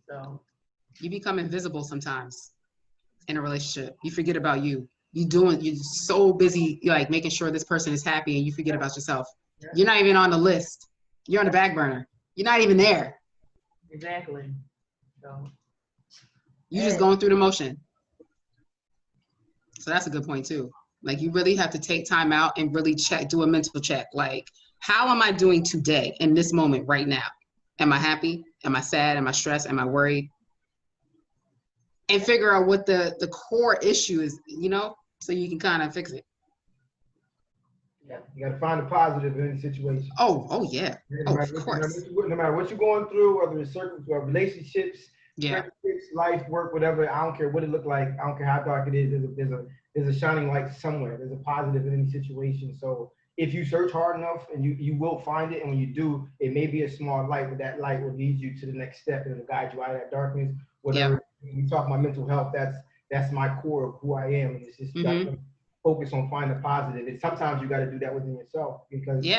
So You become invisible sometimes in a relationship. You forget about you. You're so busy, like making sure this person is happy, and you forget about yourself. Yeah. You're not even on the list. You're on the back burner. You're not even there. exactly. So You're just going through the motion. So that's a good point too. Like you really have to take time out and really do a mental check. Like, how am I doing today in this moment right now? Am I happy? Am I sad? Am I stressed? Am I worried? And figure out what the core issue is, you know, so you can kind of fix it. Yeah, you got to find the positive in any situation. Oh yeah. No matter what you're going through, whether it's relationships, friendships, life, work, whatever. I don't care what it looked like. I don't care how dark it is. There's a shining light somewhere. There's a positive in any situation. So if you search hard enough, and you will find it. And when you do, it may be a small light, but that light will lead you to the next step and it'll guide you out of that darkness. Whatever. When we talk about mental health, that's my core of who I am. And it's just focus on finding the positive. And sometimes you got to do that within yourself, because we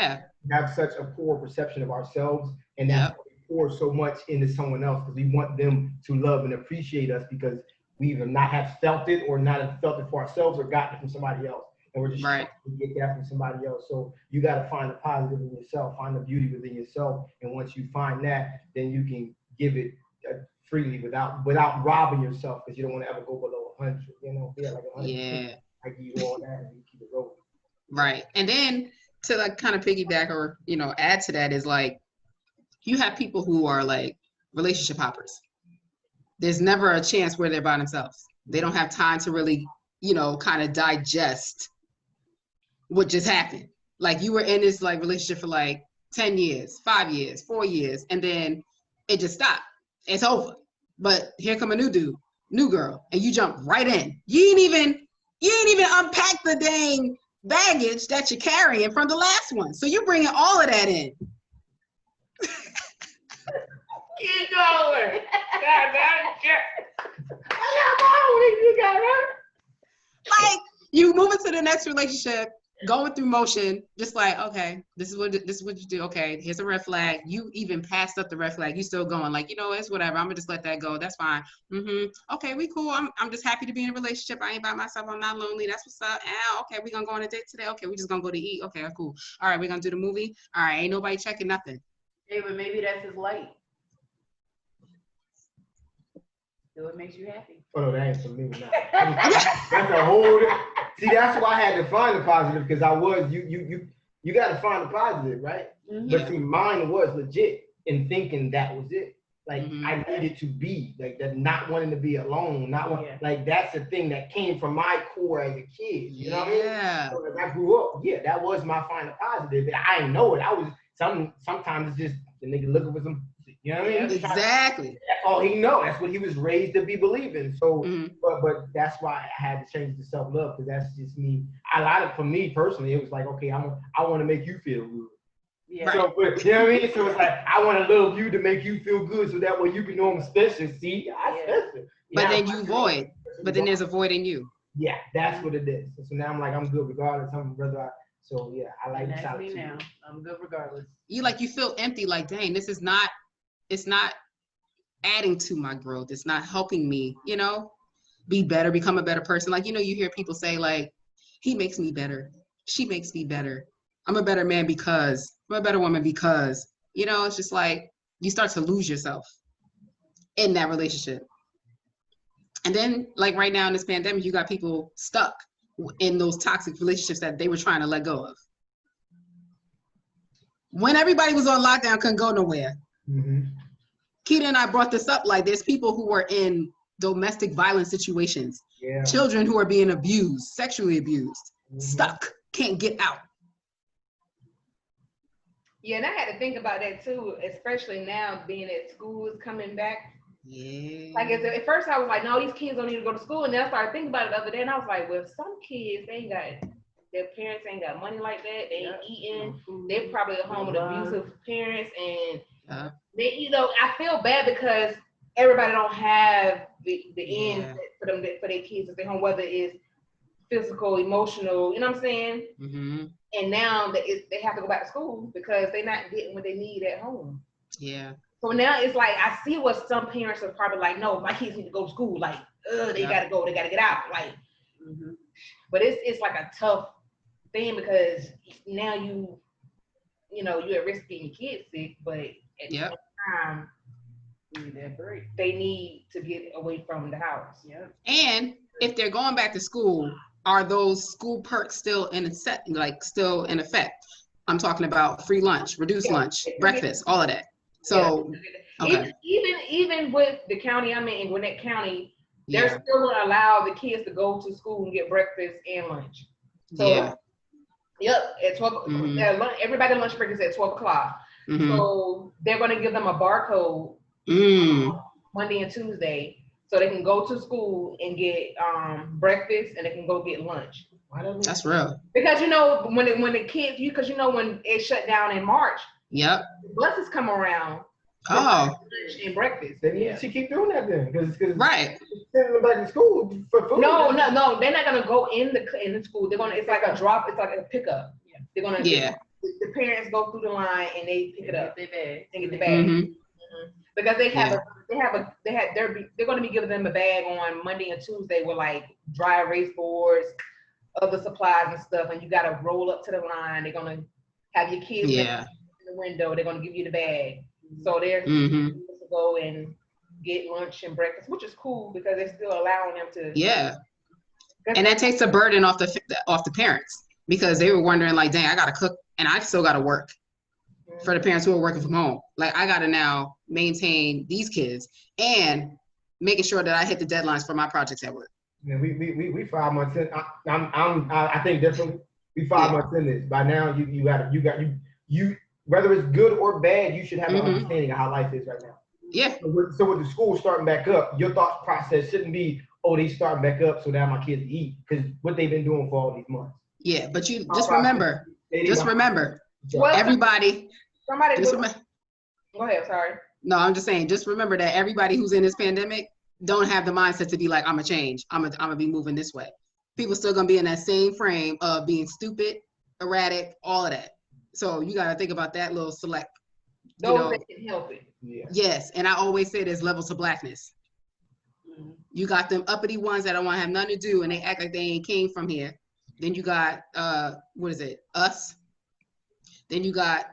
have such a poor perception of ourselves, and that's why we pour so much into someone else, because we want them to love and appreciate us, because we either not have felt it or not have felt it for ourselves or gotten it from somebody else. And we're just trying to get that from somebody else. So you got to find the positive in yourself, find the beauty within yourself. And once you find that, then you can give it freely without robbing yourself, because you don't want to ever go below 100. You know, like 100. Yeah. I give you all that and you keep it rolling. Right. And then to like kind of piggyback or, you know, add to that is like, you have people who are like relationship hoppers. There's never a chance where they're by themselves. They don't have time to really, you know, kind of digest what just happened. Like you were in this like relationship for like 10 years, 5 years, 4 years, and then it just stopped. It's over. But here come a new dude, new girl, and you jump right in. You ain't even unpack the dang baggage that you're carrying from the last one. So you're bringing all of that in. Keep going. God damn it. Like, you move into the next relationship, going through motion, just like, okay, this is what you do. Okay, here's a red flag. You even passed up the red flag. You still going, like, you know, it's whatever. I'm gonna just let that go. That's fine. Okay, we cool. I'm just happy to be in a relationship. I ain't by myself. I'm not lonely. That's what's up. Okay, we gonna go on a date today. Okay, we just gonna go to eat. Okay, cool. All right, we gonna do the movie. All right, ain't nobody checking nothing. Hey, but maybe that's his light. So it makes you happy. Oh no, that ain't for me. Nah. That's a whole. See, that's why I had to find the positive, because I was you got to find the positive, right? Mm-hmm. But see, mine was legit in thinking that was it. Like I needed to be like that, not wanting to be alone, like that's the thing that came from my core as a kid. You know what I mean? So as I grew up, that was my final positive. I didn't know it. I was sometimes it's just the nigga looking for some. You know what I mean? Exactly. That's all he know. That's what he was raised to be believing. So, but that's why I had to change the self-love, because that's just me. For me personally, it was like, okay, I want to make you feel good. Yeah. So, but, you know what I mean? So it's like, I want a little you to make you feel good, so that way you can know I'm special. See, I'm special. But then you void. But then there's a void in you. Yeah, that's what it is. So now I'm like, I'm good regardless. So yeah, I like that's me now. I'm good regardless. You feel empty, like, dang, it's not adding to my growth. It's not helping me, be better, become a better person. Like, you hear people say, like, he makes me better. She makes me better. I'm a better man because, I'm a better woman because, it's just like, you start to lose yourself in that relationship. And then, like, right now in this pandemic, you got people stuck in those toxic relationships that they were trying to let go of. When everybody was on lockdown, couldn't go nowhere. Keita and I brought this up, like, there's people who are in domestic violence situations, children who are being abused, sexually abused, stuck, can't get out. Yeah, and I had to think about that too, especially now being at school is coming back. Yeah. Like at first I was like, no, these kids don't need to go to school, and then I started thinking about it the other day, and I was like, well, some kids, their parents ain't got money like that, they ain't eating, they're probably at home with abusive parents, and they, I feel bad because everybody don't have the ends for their kids at their home, whether it's physical, emotional, you know what I'm saying? And now they have to go back to school because they're not getting what they need at home. Yeah. So now it's like, I see what some parents are probably like, no, my kids need to go to school. Like, they gotta go, they gotta get out. Like, but it's like a tough thing because now you're at risk of getting your kids sick, but at the same time, they need to get away from the house. And if they're going back to school, are those school perks still in effect? I'm talking about free lunch, reduced lunch, breakfast, all of that. So even with the county I'm in, Gwinnett County, they're still gonna allow the kids to go to school and get breakfast and lunch. So at 12, everybody lunch break is at 12 o'clock. So they're gonna give them a barcode Monday and Tuesday, so they can go to school and get breakfast, and they can go get lunch. That's real. Because when the kids, when it shut down in March, buses come around. Lunch and breakfast. They need to keep doing that then, because right. Sending them back to school for food. No, they're not gonna go in the school. They're gonna. It's like a drop. It's like a pickup. They're gonna. The parents go through the line and they pick it up. They get the bag. Because they're going to be giving them a bag on Monday and Tuesday with like dry erase boards, other supplies and stuff, and you got to roll up to the line. They're going to have your kids in the window. They're going to give you the bag, so they're to go and get lunch and breakfast, which is cool because they're still allowing them to. And that takes the burden off the parents, because they were wondering, like, dang, I got to cook and I still got to work. For the parents who are working from home, like, I got to now maintain these kids and making sure that I hit the deadlines for my projects at work. Yeah, we 5 months in. I think differently. We 5 months in this. By now, you whether it's good or bad, you should have an understanding of how life is right now. Yeah. So with the school starting back up, your thought process shouldn't be, oh, they starting back up, so now my kids eat, because what they've been doing for all these months. Yeah, but you just remember, Well, everybody. Somebody Just go ahead. Sorry. No, I'm just saying. Just remember that everybody who's in this pandemic don't have the mindset to be like, I'm gonna change. I'm gonna be moving this way. People still gonna be in that same frame of being stupid, erratic, all of that. So you gotta think about that little select. Those that can help it. Yeah. Yes, and I always say there's levels to blackness. You got them uppity ones that don't want to have nothing to do and they act like they ain't came from here. Then you got what is it? Us. Then you got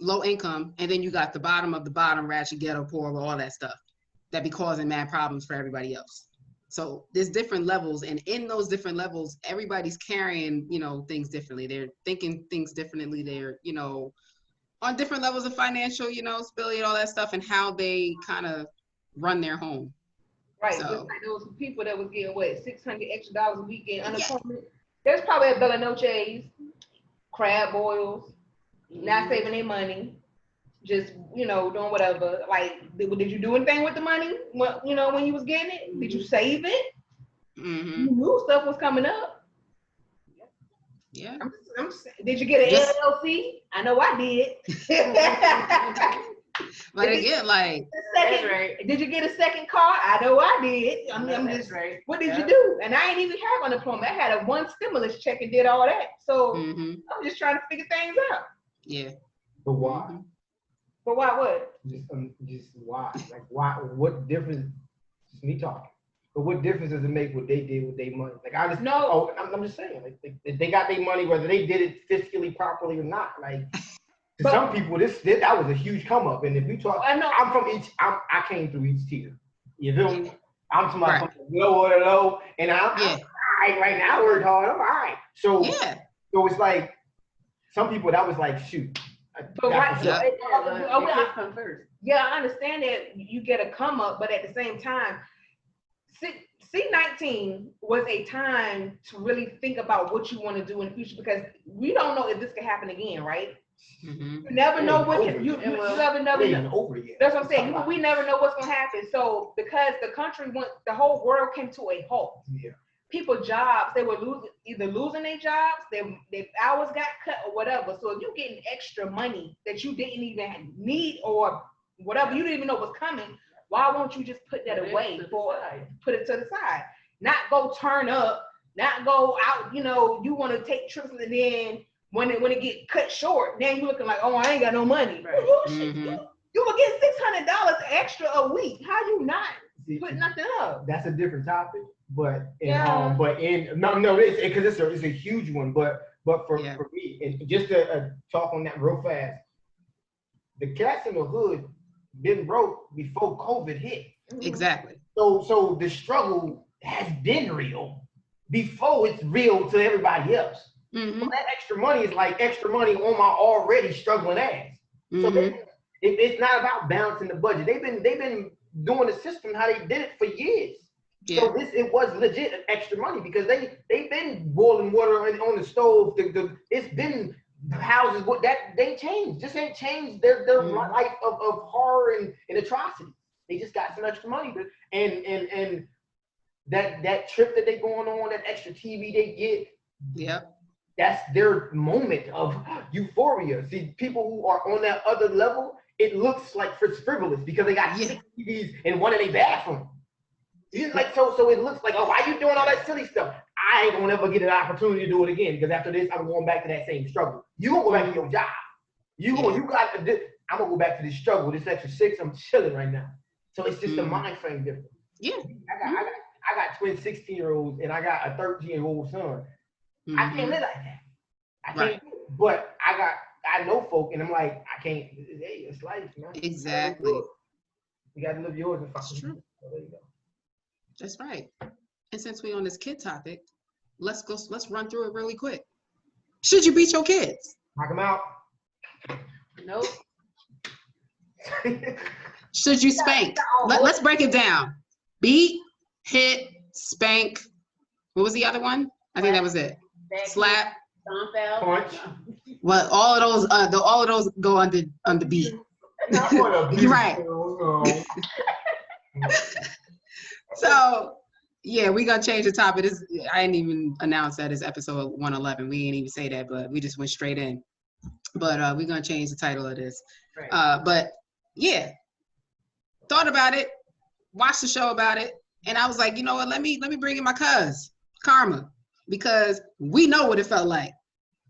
low income, and then you got the bottom of the bottom, ratchet, ghetto, poor, all that stuff that be causing mad problems for everybody else. So there's different levels, and in those different levels, everybody's carrying, things differently. They're thinking things differently. They're, on different levels of financial, stability and all that stuff, and how they kind of run their home. Right, So, just like those people that was getting $600 extra a week in unemployment. There's probably a Bella Noche's, crab boils, not saving their money, just doing whatever. Like, did you do anything with the money? When you was getting it, did you save it? Mm-hmm. You knew stuff was coming up. Yeah. Did you get an LLC? I know I did. But again, like, that's right. Did you get a second car? I know I did. I'm just right. What did you do? And I ain't even have unemployment. I had a one stimulus check and did all that. So I'm just trying to figure things out. Yeah. But why? But why what? Just why? Like why? What difference? Just me talking. But what difference does it make what they did with their money? Like I just know. I'm just saying. Like they got their money whether they did it fiscally properly or not. Like. To some people, that was a huge come up, and if you talk, I came through each tier. You feel me? I'm somebody from low to low, and I'm all right right now. I worked hard. I'm all right. So it's like some people that was like, shoot. But come first. Yeah, I understand that you get a come up, but at the same time, C19 was a time to really think about what you want to do in the future because we don't know if this could happen again, right? Mm-hmm. You never know what you never know. Over yet. That's what I'm saying. We never know what's gonna happen. So because the country the whole world came to a halt. Yeah. People jobs, they were losing their jobs, their hours got cut or whatever. So if you're getting extra money that you didn't even need or whatever, you didn't even know was coming, why won't you just put that away put it to the side? Not go turn up, not go out, you want to take trips and then when it get cut short, then you looking like, oh, I ain't got no money. Right. You will get $600 extra a week. How you not put nothing up? That's a different topic, but it's a huge one. But for me, and just to talk on that real fast, the cats in the hood been broke before COVID hit. Exactly. So the struggle has been real before it's real to everybody else. Mm-hmm. So that extra money is like extra money on my already struggling ass. Mm-hmm. So it's not about balancing the budget. They've been doing the system how they did it for years. Yeah. So it was legit extra money because they've been boiling water on the stove. It's been houses that they changed. Just ain't changed their life of horror and atrocity. They just got some extra money and that trip that they going on, that extra TV they get. Yeah. That's their moment of euphoria. See, people who are on that other level, it looks like frivolous because they got 6 TVs in one of their bathroom. Like so it looks like, oh, why you doing all that silly stuff? I ain't gonna ever get an opportunity to do it again because after this, I'm going back to that same struggle. You gonna go back to your job. I'm gonna go back to this struggle. This extra 6, I'm chilling right now. So it's just a mind frame difference. Yeah. I got twin 16-year-olds and I got a 13-year-old son. Mm-hmm. I can't live like that. I can't do it. But I know folk and I'm like, I can't. Hey, it's life, man. Exactly. You gotta live yours and That's true. So there you go. That's right. And since we're on this kid topic, let's run through it really quick. Should you beat your kids? Knock them out. Nope. Should you spank? Let's break it down. Beat, hit, spank. What was the other one? I think that was it. Slap, punch. Well, all of those go under beat. You're right. So Yeah, we gonna change the topic. I didn't even announce that it's episode 111. We didn't even say that, but we just went straight in. But we're gonna change the title of this. Right. But yeah, thought about it, watched the show about it, and I was like, you know what? Let me bring in my cuz Karma, because we know what it felt like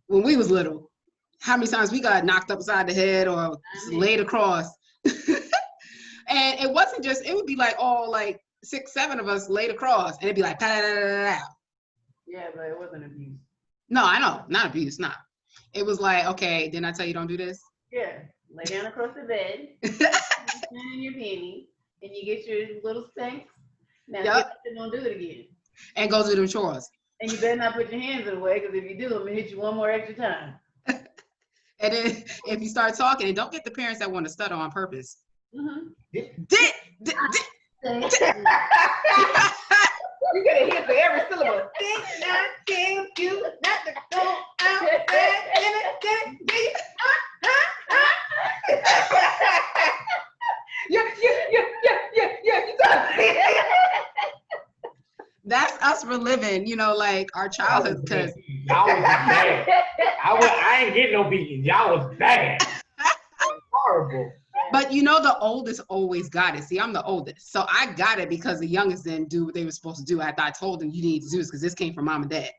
when we was little. How many times we got knocked upside the head or laid across. And it wasn't just, it would be like all like 6, 7 of us laid across, and it'd be like, yeah, but it wasn't abuse. No, I know, not abuse, not. It was like, okay, didn't I tell you don't do this? Yeah, lay down across the bed, in your panties, and you get your little spanks. Now, don't do it again. And go do them chores. And you better not put your hands in the way, because if you do, I'm gonna hit you one more extra time. And then if you start talking, and don't get the parents that want to stutter on purpose. Mm-hmm. You get a hit for every syllable. Did not tell you not to go out there. That's us reliving, like our childhood. Because y'all was bad. I ain't getting no beating. Y'all was bad. Horrible. But the oldest always got it. See, I'm the oldest. So I got it because the youngest didn't do what they were supposed to do after I told them you need to do this, because this came from mom and dad.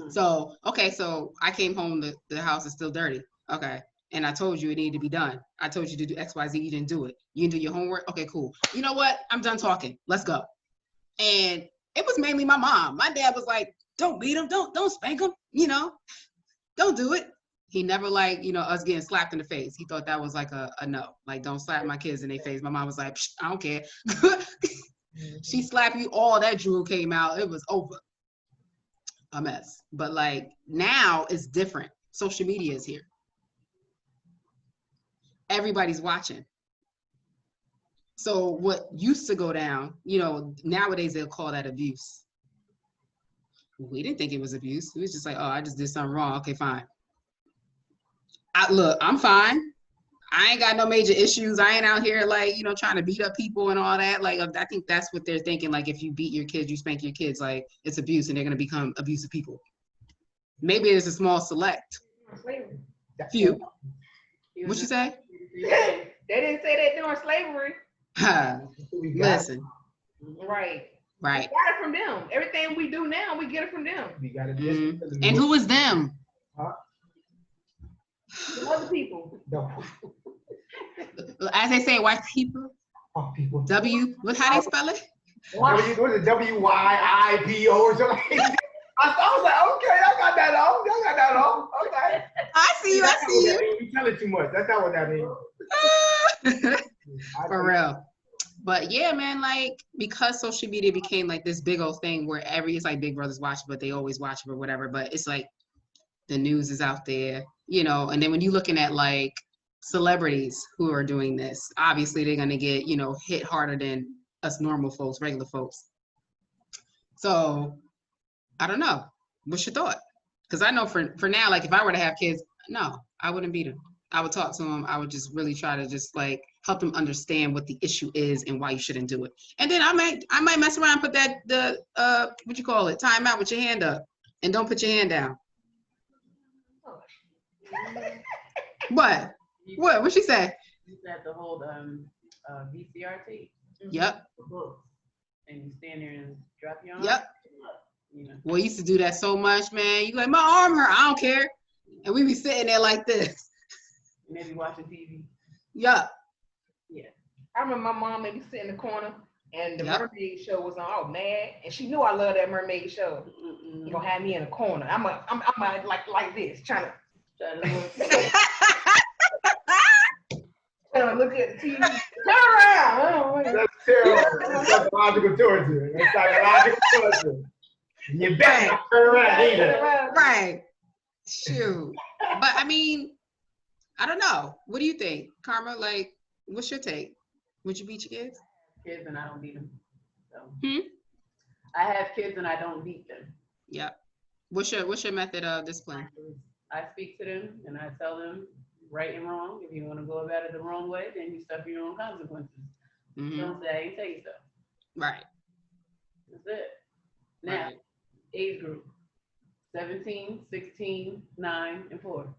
So, okay, so I came home, the house is still dirty. Okay. And I told you it needed to be done. I told you to do X, Y, Z. You didn't do it. You didn't do your homework. Okay, cool. You know what? I'm done talking. Let's go. And it was mainly my mom. My dad was like, don't beat him. Don't spank him. Don't do it. He never us getting slapped in the face. He thought that was like a no. Like, don't slap my kids in their face. My mom was like, I don't care. She slapped you, all that drool came out. It was over. A mess. But like now it's different. Social media is here. Everybody's watching. So what used to go down, nowadays they'll call that abuse. We didn't think it was abuse. It was just like, oh, I just did something wrong. Okay, fine. Look, I'm fine. I ain't got no major issues. I ain't out here trying to beat up people and all that. Like, I think that's what they're thinking. Like, if you beat your kids, you spank your kids, like it's abuse and they're going to become abusive people. Maybe it's a small select few. What you say? They didn't say that during slavery. Listen. Right. We got it from them. Everything we do now, we get it from them. We got it. And who is them? Huh? The other people. As they say, white people. White people. How they spell it? What is it? WYIPO or something? I was like, okay, I got that on. Okay. I see you. You tell it too much. That's not what that means. For real. But yeah, man, because social media became like this big old thing where it's like Big Brother's watching, but they always watch it or whatever. But it's like the news is out there, and then when you're looking at like celebrities who are doing this, obviously they're going to get, hit harder than us normal folks, regular folks. So I don't know. What's your thought? Because I know for now, like if I were to have kids, no, I wouldn't beat them. I would talk to them. I would just really try to just help them understand what the issue is and why you shouldn't do it. And then I might mess around and put what you call it, time out with your hand up, and don't put your hand down. What? What'd she say? You have to hold VCR tape. Yep. And you stand there and drop your arm. Yep. Well, I used to do that so much, man. You like, my arm hurt. I don't care. And we be sitting there like this. Maybe watching TV. Yup. Yeah. I remember my mom made me sit in the corner and the mermaid show was on. I was mad. And she knew I loved that mermaid show. You gonna have me in a corner. I'm like this, trying to look at the TV. Turn around. That's terrible. That's psychological torture. You better not turn around either. Right. Shoot. But I mean, I don't know. What do you think, Karma? Like, what's your take? Would you beat your kids? Kids and I don't beat them. So. I have kids and I don't beat them. Yeah. What's your method of discipline? I speak to them and I tell them right and wrong. If you want to go about it the wrong way, then you suffer your own consequences. Don't say I ain't tell you so. Right. That's it. Now, Right. age group 17, 16, 9, and 4.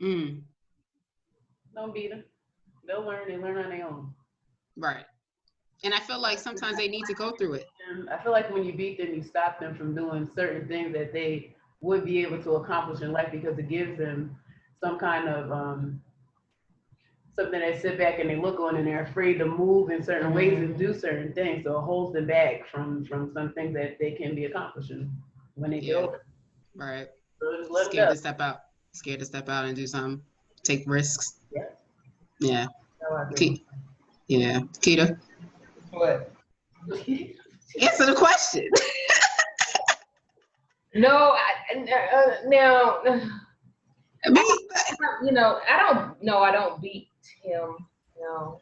Mm. Don't beat them. They'll learn. They learn on their own. Right. And I feel like sometimes they need to go through it. And I feel like when you beat them, you stop them from doing certain things that they would be able to accomplish in life because it gives them some kind of something they sit back and they look on and they're afraid to move in certain ways and do certain things. So it holds them back from some things that they can be accomplishing when they get older. Right. So just let Scared them to step out. Scared to step out and do something. Take risks. Yeah. Yeah. go. I think. Yeah. Keita, What? answer the question. No, now, Me? you know, I don't beat him. No.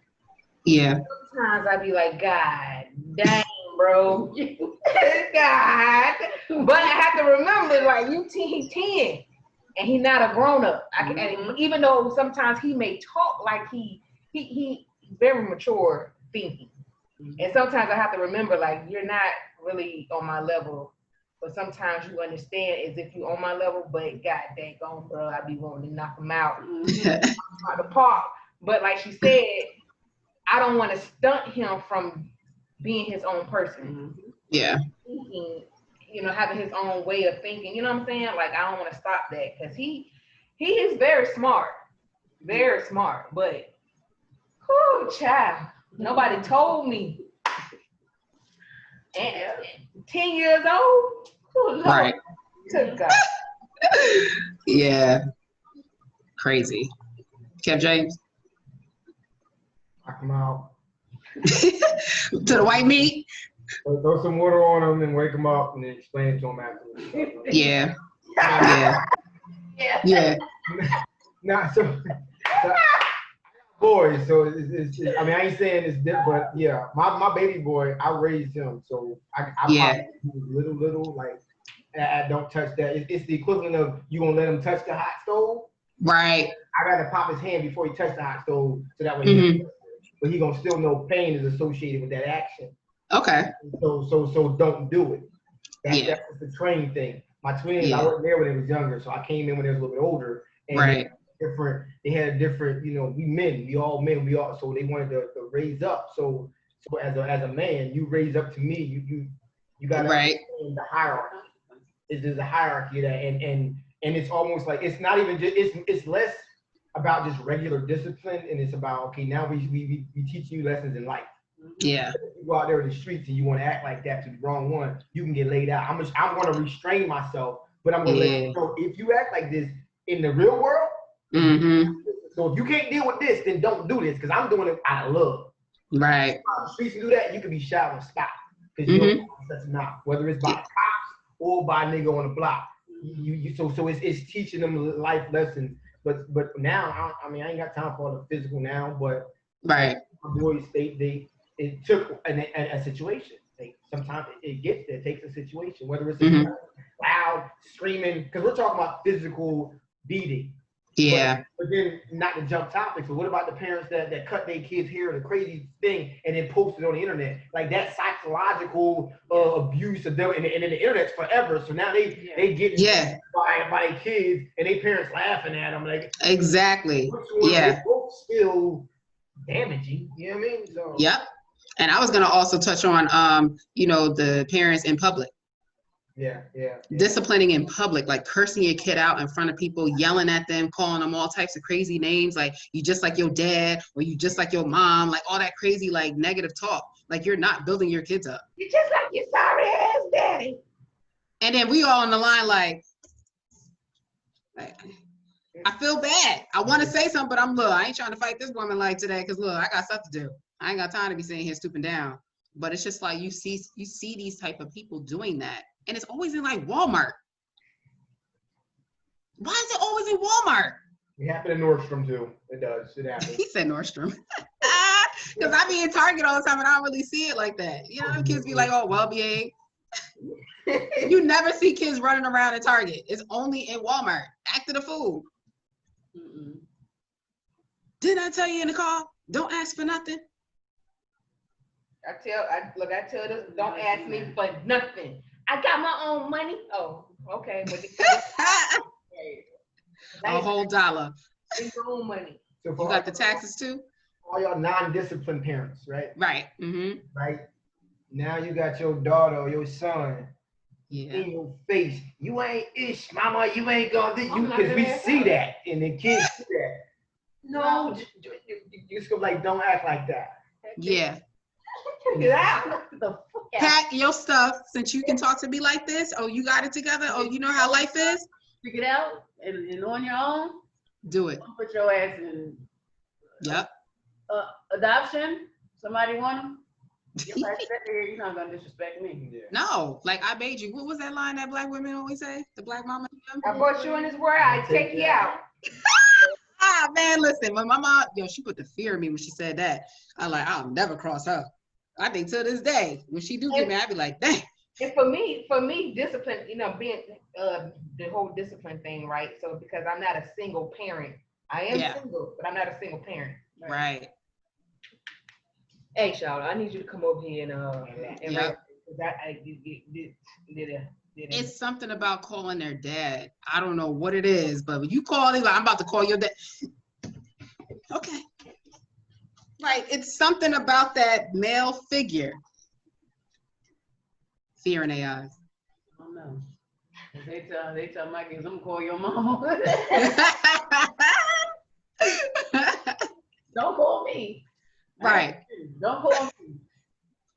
Yeah. Sometimes I be like, God dang, bro. God. But I have to remember, like, he's 10 and he's not a grown up. And even though sometimes he may talk like he very mature thinking. And sometimes I have to remember, like, you're not really on my level. But sometimes you understand as if you're on my level, but God dang on, bro, I be wanting to knock him out the park. But like she said, I don't want to stunt him from being his own person. Yeah. Thinking, you know, having his own way of thinking. You know what I'm saying? Like, I don't want to stop that because he is very smart. Very smart. But, whoo, child, nobody told me. And 10 years old? Oh, Right. Good God. Yeah. Crazy. Kev James. Knock him out. To the white meat. Throw some water on him and wake him up and then explain it to him afterwards. Yeah. Yeah. Yeah. Nah, so boys, so it's I mean, I ain't saying it's different, but yeah, my baby boy, I raised him, so I Yeah. probably little, like, I don't touch that. It's the equivalent of you gonna let him touch the hot stove. Right. I gotta pop his hand before he touch the hot stove, so that way, but he gonna still know pain is associated with that action. Okay. So don't do it. That's the train thing. My twins, I Yeah. wasn't there when they was younger, so I came in when they was a little bit older. And Right. they had a different, you know, we all, so they wanted to raise up. So as a man, you raise up to me, you gotta understand the hierarchy. There's a hierarchy of that, and it's almost like it's not even just it's less about just regular discipline, and it's about, okay, now we teach you lessons in life. Yeah. If you go out there in the streets and you want to act like that to the wrong one, you can get laid out. I'm going to restrain myself, but I'm going to let you know, if you act like this in the real world, so if you can't deal with this, then don't do this, because I'm doing it out of love. Right. The streets and do that, you can be shot on spot, because you don't such a knock, whether it's by cops or by a nigga on the block. So it's teaching them life lessons. But now, I mean, I ain't got time for all the physical now, but my boys, it took a situation. Sometimes it takes a situation, whether it's loud screaming, because we're talking about physical beating. Yeah. But then not to jump topics, but what about the parents that cut their kids' hair, the crazy thing, and then post it on the internet? Like that psychological abuse of them, and then the internet's forever. So now they get by their kids, and their parents laughing at them. Like, exactly. They both still damaging. You know what I mean? So. Yep. And I was gonna also touch on you know, the parents in public. Yeah. Disciplining in public, like cursing your kid out in front of people, yelling at them, calling them all types of crazy names, like you just like your dad, or you just like your mom, like all that crazy, like negative talk. Like you're not building your kids up. You're just like your sorry ass daddy. And then we all on the line like I feel bad. I want to say something, but I ain't trying to fight this woman like today, because look, I got stuff to do. I ain't got time to be sitting here stooping down. But it's just like you see these type of people doing that. And it's always in like Walmart. Why is it always in Walmart? It happened in Nordstrom too. It does. It happens. He said Nordstrom. Because I be in Target all the time and I don't really see it like that. You know, kids be like, oh, well behaved. You never see kids running around in Target. It's only in Walmart. Acting a fool. Didn't I tell you in the car? Don't ask for nothing. I tell this, don't ask me for nothing. I got my own money. Oh, okay. But A whole dollar. it's your own money. So You got the taxes too? all your non-disciplined parents, right? Right. Mm-hmm. Right. Now you got your daughter or your son Yeah. in your face. You ain't ish, mama. You ain't gonna do you I'm not because we gonna see ask. that and the kids see that. No, you just go like, don't act like that. Yeah. Get out. The fuck out. Pack your stuff since you can talk to me like this. Oh, you got it together. Oh, you know how life is. Figure it out and on your own. Do it. Don't put your ass in Yep. adoption. Somebody want them. You're not gonna disrespect me. Yeah. No, like I made you. What was that line that black women always say? The black mama. I brought you in this world. I take you out. Ah, man, listen. When my mom, she put the fear in me when she said that. I'll never cross her. I think to this day, when she do get me, I be like, dang. And for me, discipline, being the whole discipline thing, right? So because I'm not a single parent, I am single, but I'm not a single parent. Right. Hey, Charlotte, I need you to come over here and Yep. It's It's something about calling their dad. I don't know what it is, but when you call him, like, I'm about to call your dad. Okay. Like, it's something about that male figure. Fear in their eyes. I don't know. They tell my kids, I'm gonna call your mama. Don't call me. Right. Don't call me.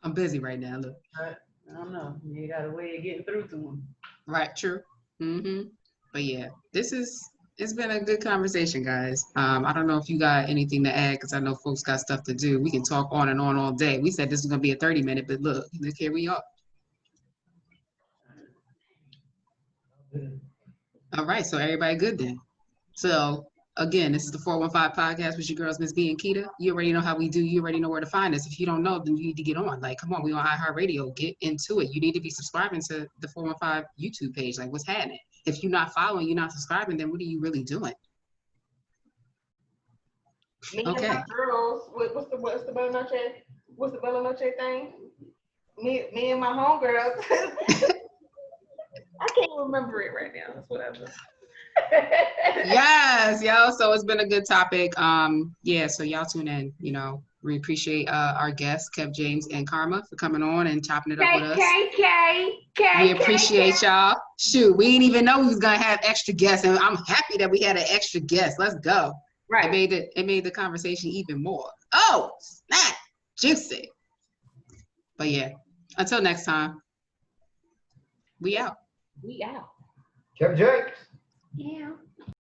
I'm busy right now. Look. I don't know. You got a way of getting through to them. Right. True. Mm-hmm. But yeah, it's been a good conversation, guys. I don't know if you got anything to add because I know folks got stuff to do. We can talk on and on all day. We said this was gonna be a 30-minute, but look, here we are. All right, so everybody good then. So again, this is the 415 podcast with your girls, Miss B and Keita. You already know how we do. You already know where to find us. If you don't know, then you need to get on. Like, come on, we on iHeartRadio. Get into it. You need to be subscribing to the 415 YouTube page. Like, what's happening? If you're not following, you're not subscribing, then what are you really doing? me and my girls. What's the Bella Noche? What's the Bella Noche thing? Me and my homegirls. I can't remember it right now. It's whatever. Yes, yo. So it's been a good topic. Yeah, so y'all tune in. We appreciate our guests, Kev James and Karma, for coming on and chopping it up with us. We appreciate y'all. Shoot, we didn't even know we was gonna have extra guests, and I'm happy that we had an extra guest. Let's go. Right. It made the conversation even more. Oh, snap, juicy. But yeah, until next time, we out. We out. Kev James. Yeah.